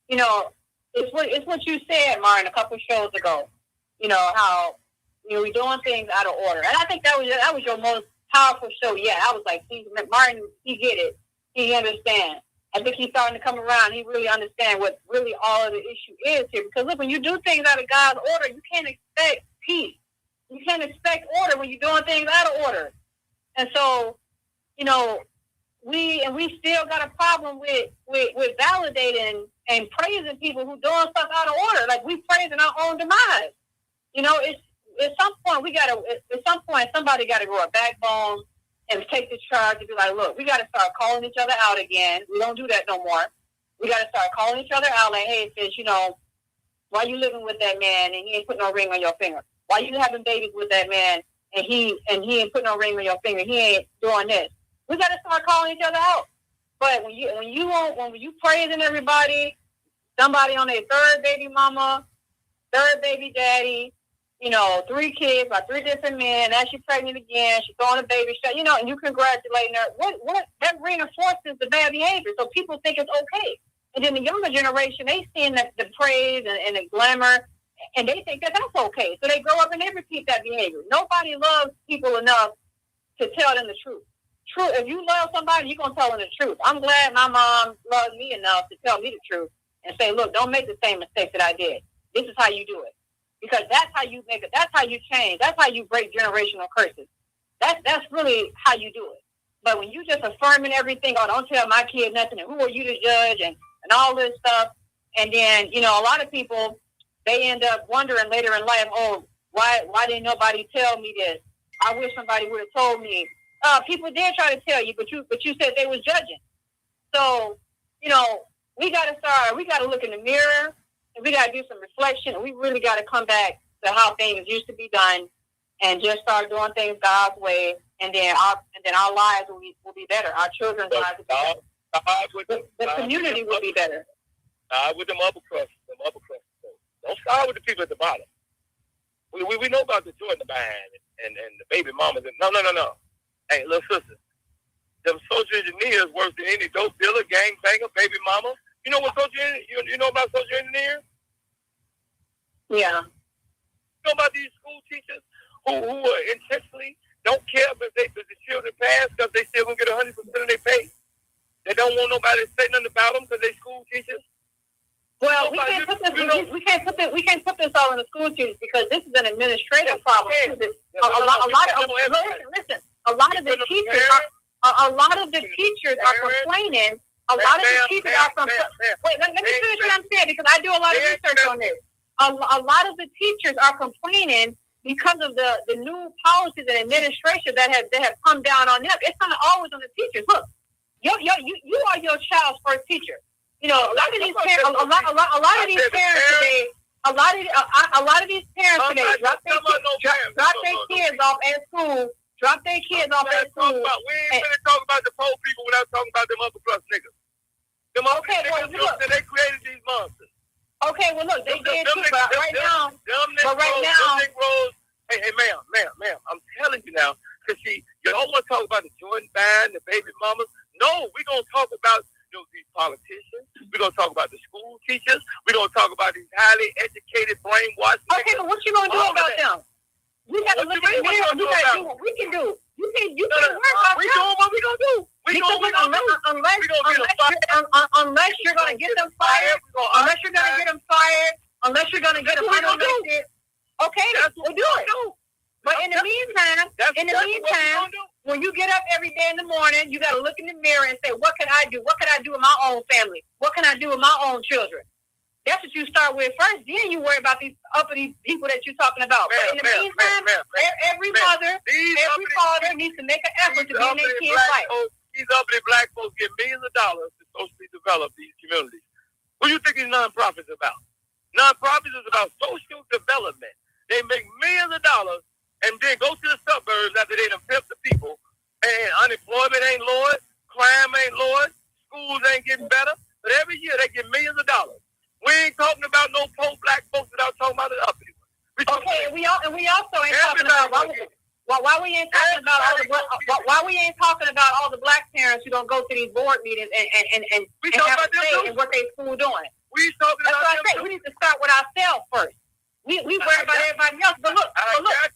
You know, it's what you said, Martin, a couple of shows ago. You know how we're doing things out of order, and I think that was your most powerful show. Yeah, I was like, see, Martin, he get it, he understands. I think he's starting to come around. He really understands what really all of the issue is here. Because look, when you do things out of God's order, you can't expect peace. You can't expect order when you're doing things out of order. And so, you know, we still got a problem with validating and praising people who doing stuff out of order. Like we praising our own demise. You know, at some point somebody got to grow a backbone and take the charge and be like, look, we got to start calling each other out again. We don't do that no more. We got to start calling each other out like, hey, sis, you know, why you living with that man and he ain't putting no ring on your finger? Why you having babies with that man and he ain't putting no ring on your finger? He ain't doing this. We got to start calling each other out. But when you praising everybody, somebody on their third baby mama, third baby daddy, you know, 3 kids by 3 different men. Now she's pregnant again. She's throwing a baby shot, you know, and you congratulating her. What that reinforces the bad behavior. So people think it's okay. And then the younger generation, they seeing the praise and the glamour, and they think that that's okay. So they grow up and they repeat that behavior. Nobody loves people enough to tell them the truth. True, if you love somebody, you're going to tell them the truth. I'm glad my mom loved me enough to tell me the truth and say, look, don't make the same mistake that I did. This is how you do it. Because that's how you make it. That's how you change. That's how you break generational curses. That's really how you do it. But when you just affirming everything, oh, don't tell my kid nothing, and who are you to judge, and all this stuff, and then, you know, a lot of people, they end up wondering later in life, oh, why didn't nobody tell me this? I wish somebody would have told me. People did try to tell you, but you said they was judging. So, you know, we got to look in the mirror, and we got to do some reflection, and we really got to come back to how things used to be done, and just start doing things God's way, and then our lives will be better. Our children's lives will be better. The community will be better. With them upper crust. Don't start with the people at the bottom. We know about the joy in the behind and the baby mamas. No. Hey, little sister, them social engineers worse than any dope dealer, gang banger, baby mama. You know what you know about social engineers? Yeah. You know about these school teachers who are intentionally don't care if the children pass because they still gonna get 100% of their pay. They don't want nobody to say nothing about them because they school teachers. Well, we can't put this all in the school teachers because this is an administrative problem. A lot of the teachers are complaining. A lot of the teachers are complaining. Wait, let me finish what I'm saying because I do a lot of research on this. A lot of the teachers are complaining because of the new policies and administration that have come down on them. It's not always on the teachers. Look, you are your child's first teacher. You know, a lot of these parents, a lot of these parents today, drop their kids off at school. We ain't gonna talk about the poor people without talking about them upper class niggas. Them upper niggas, they created these monsters. Okay, well look, they did too, but right now, hey, ma'am, I'm telling you now, because school teachers. We don't talk about these highly educated, brainwashed. Okay, but what you gonna do about them? We gotta look at the mirror. We gotta do what we can do. You can worry about we doing what we gonna do. We doing what we gonna do. Unless you're gonna get them fired, unless you're gonna get them fired, unless you're gonna get them unelected. Okay, we'll do it. But in the meantime, when you get up every day in the morning, you got to look in the mirror and say, what can I do? What can I do with my own family? What can I do with my own children? That's what you start with first. Then you worry about these uppity people that you're talking about. But in the meantime, every mother, every father needs to make an effort to be in their kids' life. These uppity black folks get millions of dollars to socially develop these communities. What do you think these nonprofits are about? Nonprofits is about social development. They make millions of dollars and then go to the suburbs after they done pimped the people, and unemployment ain't lowered, crime ain't lowered, schools ain't getting better, but every year they get millions of dollars. We ain't talking about no poor black folks without talking about the uppity ones. Okay, and we also ain't talking about why we ain't talking about all the black parents who don't go to these board meetings and have a say in what they school doing. We talking That's about what I say. We need to start with ourselves first. We worry about everybody else, but look,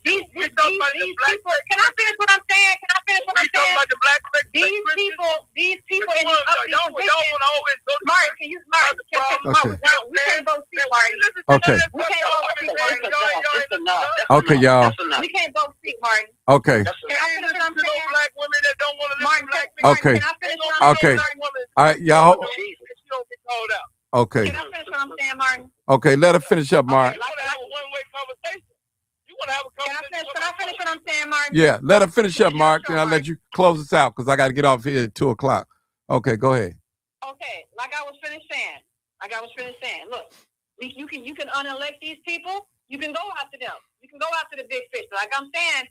these people. Can I finish what I'm saying? These people in these uppity positions. Martin, can you, Martin? We can't both speak, Martin. Okay. We can't both speak, Martin. Okay, y'all. We can't both speak, Martin. Okay. Can I finish what I'm saying? Black women that don't want to listen to black men. Okay. Can I finish what I'm Okay. saying? All right, y'all. She don't get called out. Okay. Can I finish what I'm saying, Martin? Okay, let her finish up, Mark. You want to have a one-way conversation. You want to have a conversation. Can I finish what I'm saying, Martin? Yeah, let her finish up, Mark, and I'll let you close us out because I got to get off here at 2:00. Okay, go ahead. Okay, like I was finished saying. Look, you can unelect these people. You can go after them. You can go after the big fish. Like I'm saying,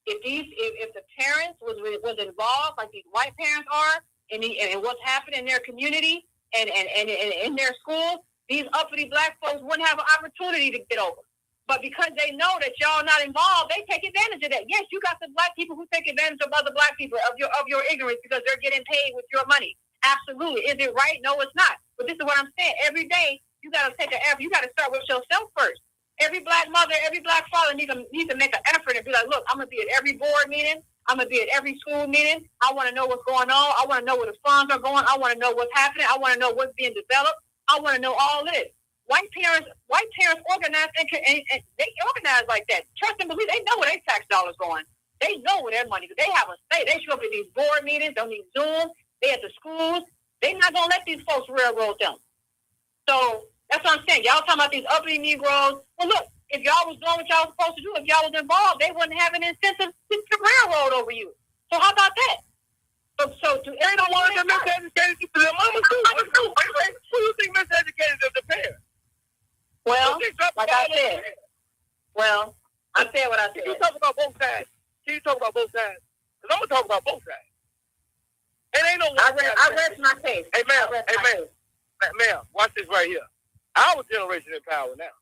if the parents was involved, like these white parents are, and what's happening in their community and in their schools, these uppity black folks wouldn't have an opportunity to get over. But because they know that y'all not involved, they take advantage of that. Yes, you got some black people who take advantage of other black people, of your ignorance, because they're getting paid with your money. Absolutely. Is it right? No, it's not. But this is what I'm saying. Every day, you got to take an effort. You got to start with yourself first. Every black mother, every black father needs to make an effort and be like, look, I'm going to be at every board meeting. I'm going to be at every school meeting. I want to know what's going on. I want to know where the funds are going. I want to know what's happening. I want to know what's being developed. I want to know all this. White parents organize and they organize like that. Trust and believe, they know where their tax dollars going. They know where their money goes. They have a say. They show up at these board meetings, on these Zooms. They at the schools. They're not gonna let these folks railroad them. So that's what I'm saying. Y'all talking about these uppity Negroes. Well, look, if y'all was doing what y'all was supposed to do, if y'all was involved, they wouldn't have an incentive to railroad over you. So how about that? So to they don't want to miseducated to their mamas too. Who do you think miseducated the parents? Well, like I said. Well, I said what I said. Can you talk about both sides? Because I'm going to talk about both sides. It ain't no one I rest my case. Hey, ma'am, watch this right here. Our generation in power now.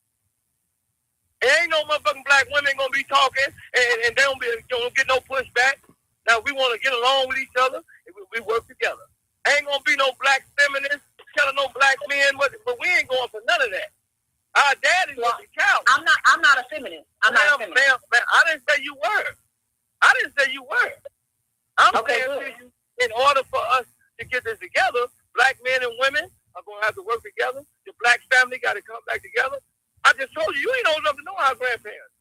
It ain't no motherfucking black women going to be talking and they don't get no pushback. Now, we want to get along with each other and we work together. Ain't going to be no black feminists telling no black men, but we ain't going for none of that. Our daddy's going to count. I'm not a feminist. I'm not a feminist. Ma'am, I didn't say you were. I'm saying to you, in order for us to get this together, black men and women are going to have to work together. The black family got to come back together. I just told you, you ain't old enough to know our grandparents.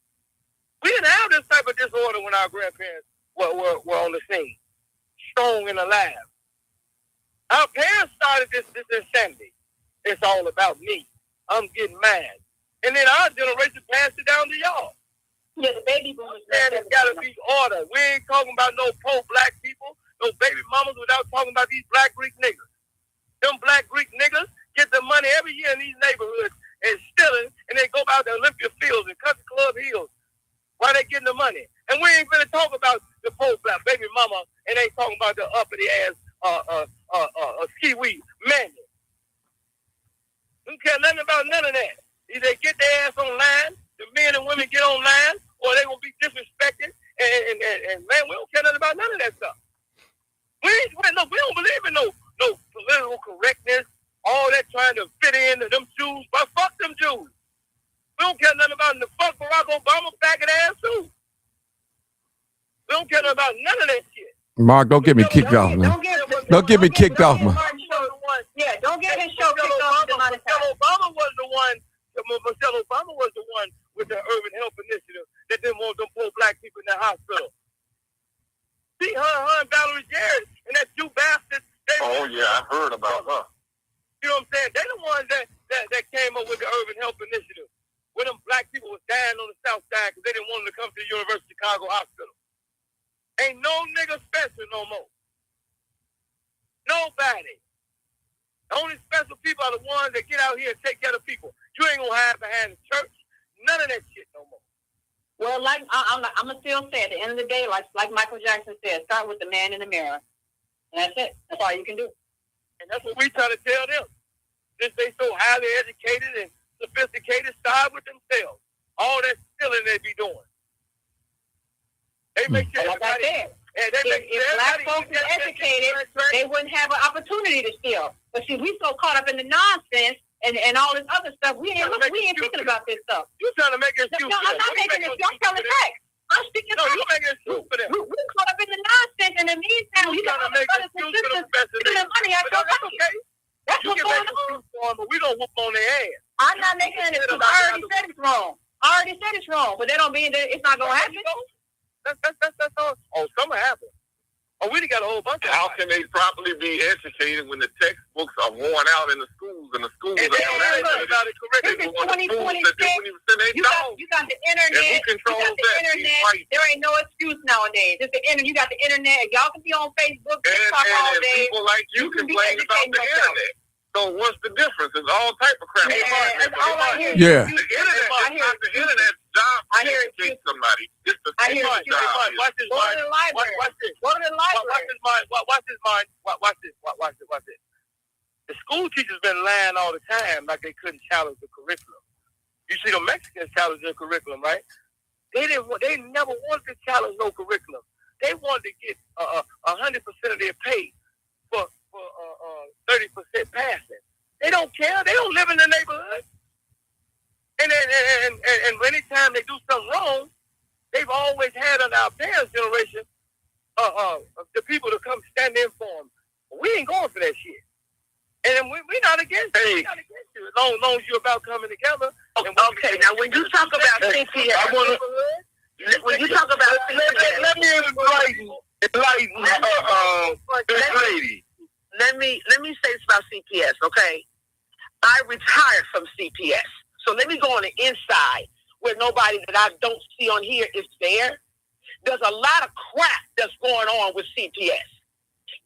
We didn't have this type of disorder when our grandparents were on the scene, strong and alive. Our parents started this insanity. It's all about me. I'm getting mad. And then our generation passed it down to y'all. Yeah, the baby boomers. Man, it's got to be order. We ain't talking about no poor black people, no baby mamas, without talking about these black Greek niggas. Them black Greek niggas get the money every year in these neighborhoods and stealing, and they go out to Olympia Fields and Country Club Hills while they getting the money. And we ain't gonna talk about the poor black baby mama, and they talking about the uppity ass ski-wee man. We don't care nothing about none of that. Either they get their ass online, the men and women get online, or they gonna be disrespected. And man, we don't care nothing about none of that stuff. We don't believe in no political correctness, All that trying to fit into them Jews, but fuck them Jews. We don't care nothing about the fuck Barack Obama faggot ass too. We don't care about none of that shit. Mark, don't get me kicked off, man. Don't get me kicked off, man. Yeah, don't get his show kicked off. Michelle Obama was the one. Michelle Obama was the one with the Urban Health Initiative that didn't want them poor black people in the hospital. See her and Valerie Jarrett and that Jew bastard. Oh yeah, I heard about her. You know what I'm saying? They the ones that came up with the Urban Health Initiative. When them black people was dying on the south side because they didn't want them to come to the University of Chicago Hospital. Ain't no nigga special no more. Nobody. The only special people are the ones that get out here and take care of people. You ain't gonna hide behind the church. None of that shit no more. Well, like I'm gonna still say at the end of the day, like Michael Jackson said, start with the man in the mirror. And that's it. That's all you can do. And that's what we try to tell them. Since they so highly educated and sophisticated, start with themselves. All that stealing they be doing. They make sure like I said, if black folks were educated, they wouldn't have an opportunity to steal. But see, we so caught up in the nonsense and all this other stuff, we ain't thinking about this stuff. You trying to make an excuse? No, I'm not making an excuse. I'm telling facts. I'm speaking. No, you making an excuse for them. We caught up in the nonsense, and in the meantime, we got to make an excuse for them spending money out your pocket. That's what's going on. But we don't whoop on their ass. I'm not making an excuse. I already said it's wrong. But that don't mean that it's not gonna happen. That's all. Oh, something happened. Oh, we done got a whole bunch of How can they properly be educated when the textbooks are worn out in the schools and the schools are about it correctly? This is 2026. You got the internet. There ain't no excuse nowadays. It's the internet. You got the internet. Y'all can be on Facebook, TikTok all day. People like you complain about the internet. So what's the difference? It's all type of crap. That's all I hear. Yeah. The internet's job to educate somebody. It's the same job. Watch this. Go to the library. Watch this. Watch this. The school teachers been lying all the time like they couldn't challenge the curriculum. You see the Mexicans challenge their curriculum, right? They never wanted to challenge no curriculum. They wanted to get 100% of their pay for 30% passing. They don't care. They don't live in the neighborhood. And anytime they do something wrong, they've always had on our parents' generation the people to come stand in for them. We ain't going for that shit. And we're not against it. We're not against it. As long as you're about coming together. Okay, now when you talk about CPS, when you talk about CPS, let me enlighten this lady. Let me say this about CPS, okay? I retired from CPS. So let me go on the inside where nobody that I don't see on here is there. There's a lot of crap that's going on with CPS.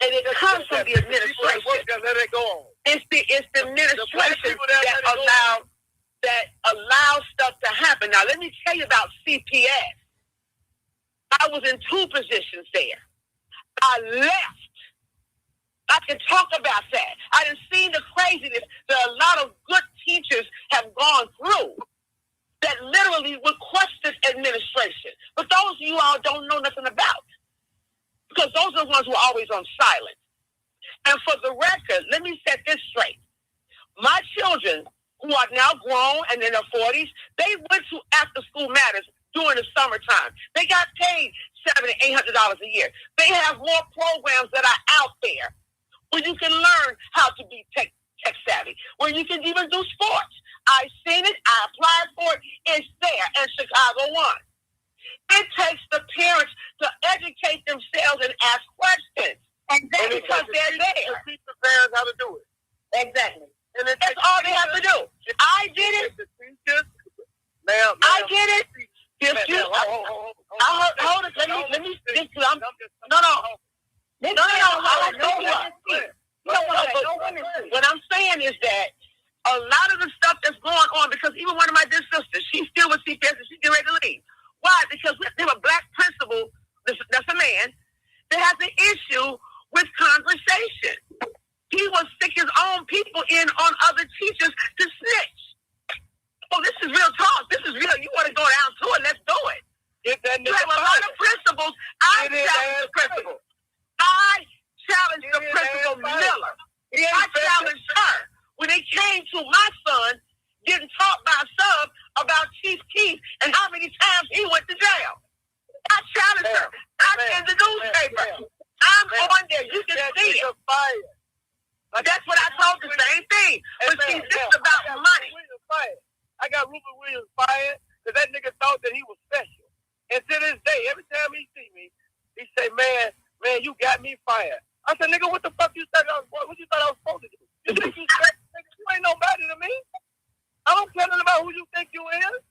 And it comes from the administration. Let it go on. It's the administration that allows stuff to happen. Now let me tell you about CPS. I was in 2 positions there. I left. I can talk about that. I done seen the craziness that a lot of good teachers have gone through that literally would question administration. But those of you all don't know nothing about, because those are the ones who are always on silent. And for the record, let me set this straight. My children, who are now grown and in their 40s, they went to After School Matters during the summertime. They got paid $700 to $800 a year. They have more programs that are out there where you can learn how to be tech savvy, where you can even do sports. I've seen it. I applied for it. It's there, and Chicago won. It takes the parents to educate themselves and ask questions. Exactly, because they're there. Teach the parents how to do it. Exactly. And that's all they have to do. I did it. I did it. Hold it. Let me. What I'm saying is that a lot of the stuff that's going on, because even one of my dear sisters, she's still with CPS and she's getting ready to leave. Why? Because we have a black principal, that's a man, that has an issue with conversation. He will stick his own people in on other teachers to snitch. Oh, this is real talk. This is real. You want to go down to it, let's do it. You have a lot of principals. I challenge the principal. I challenge the principal Miller. I challenge her getting taught by some about Chief Keef and how many times he went to jail. I challenge her. I'm in the newspaper. I'm on there. You can see it. That's what I told the same thing. But see, this is about money. I got Rupert Williams fired because that nigga thought that he was special. And to this day, every time he see me, he say, man, you got me fired. I said, nigga, what the fuck you thought I was supposed to do? You think you special? Nigga, you ain't nobody to me. I don't care nothing about who you think you is.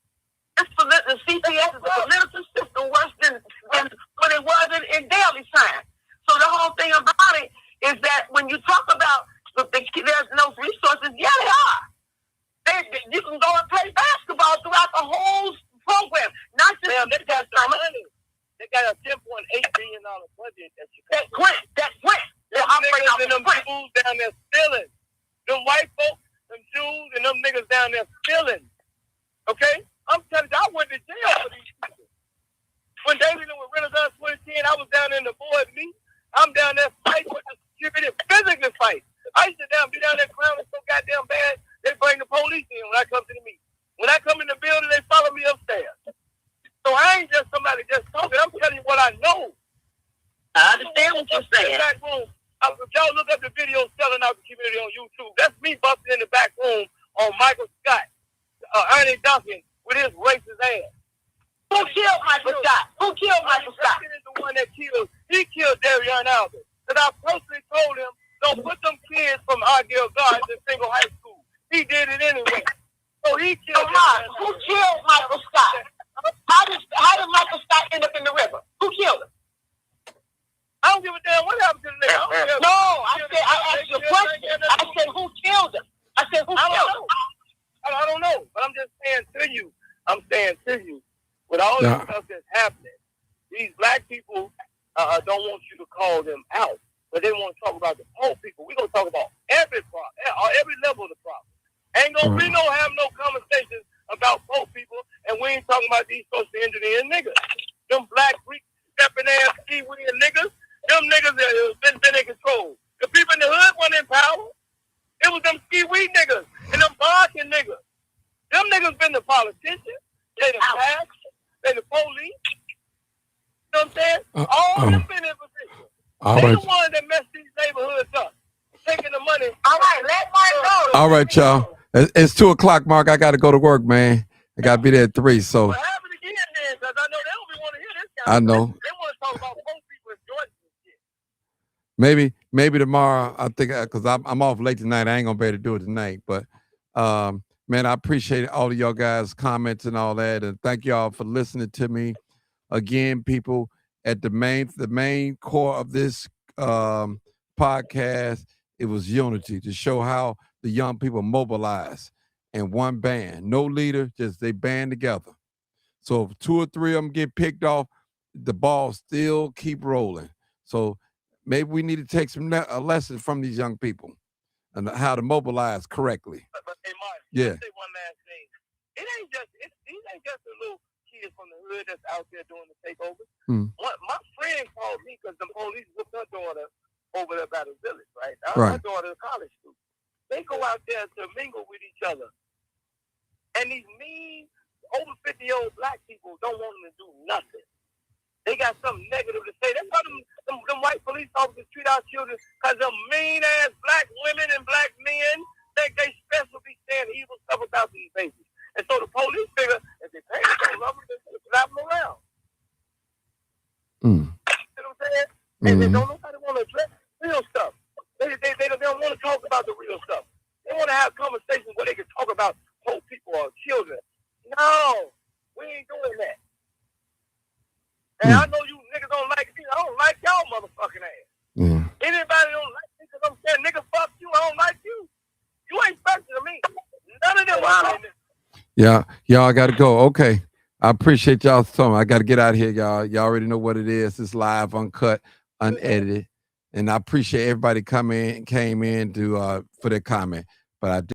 The CPS is a political system worse than what it was in daily time. So the whole thing about it is that when you talk about there's no resources, yeah, they are. You can go and play basketball throughout the whole program, not just they got some money. They got a $10.8 billion budget that you that grant. They're operating off them grant. Jews down there stealing. Them white folks, them Jews, and them niggas down there stealing. Okay? I'm telling you, I went to jail for these people. When David was Renaissance 2010, I was down in the board meeting. I'm down there fighting with the security, physically fight. I used to be down there clowning so goddamn bad, they bring the police in when I come to the meeting. When I come in the building, they follow me upstairs. So I ain't just somebody just talking. I'm telling you what I know. I understand what you're saying. Back room. If y'all look up the video selling out the community on YouTube, that's me busting in the back room on Michael Scott, Ernie Duncan with his racist ass. Who killed Michael Scott? Who killed Michael Scott? Is the one that killed. He killed Darion Albert. Because I personally told him, don't put them kids from Ardell Gardens in single high school. He did it anyway. So he killed. Who killed Michael Scott? How did Michael Scott end up in the river? Who killed him? I don't give a damn what happened to the nigga. No, I asked you a question. I said, who killed him? I said, who killed him? I don't know. But I'm just saying to you, with all this stuff that's happening, these black people don't want you to call them out, but they want to talk about the poor people. We're going to talk about every problem, every level of the problem. Ain't going to be have no conversations about poor people, and we ain't talking about these social engineer niggas. Them black Greek stepping ass ski-wheel niggas, them niggas that been in control. The people in the hood weren't in power. It was them ski-wheel niggas and them barking niggas. Them niggas been the politicians. They the tax. They the police. You know what I'm saying? All them been in position. They the ones that mess these neighborhoods up. Taking the money. All right, let Mark go. All right, y'all. It's 2:00, Mark. I got to go to work, man. I got to be there at 3. So what happened again then? Because I know they don't be want to hear this kind I of know. They want to talk about poor people in Georgia and shit. maybe tomorrow. I think because I'm off late tonight. I ain't gonna be able to do it tonight. But man, I appreciate all of y'all guys' comments and all that, and thank y'all for listening to me. Again, people, at the main core of this podcast, it was unity, to show how the young people mobilize in one band. No leader, just they band together. So if 2 or 3 of them get picked off, the ball still keep rolling. So maybe we need to take a lesson from these young people and how to mobilize correctly. But hey, Martin, Yeah. say one last thing. These ain't just the little kids from the hood that's out there doing the takeovers. My friend called me because the police whipped her daughter over there by the village, right? Her daughter is college student. They go out there to mingle with each other. And these mean, over 50-year-old black people don't want them to do nothing. They got something negative to say. That's why them white police officers treat our children, because them mean-ass black women and black men think they special be saying evil stuff about these babies. And so the police figure, if they pay them, they're going to slap them around. You know what I'm saying? And they don't nobody want to address real stuff. They don't want to talk about the real stuff. They want to have conversations where they can talk about poor people or children. No, we ain't doing that. And I know you niggas don't like me. I don't like y'all motherfucking ass. Anybody don't like me because I'm saying, nigga, fuck you. I don't like you. You ain't special to me. None of them. Yeah, y'all, I got to go. Okay. I appreciate y'all so much. I got to get out of here, y'all. Y'all already know what it is. It's live, uncut, unedited. And I appreciate everybody came in to for their comment. But I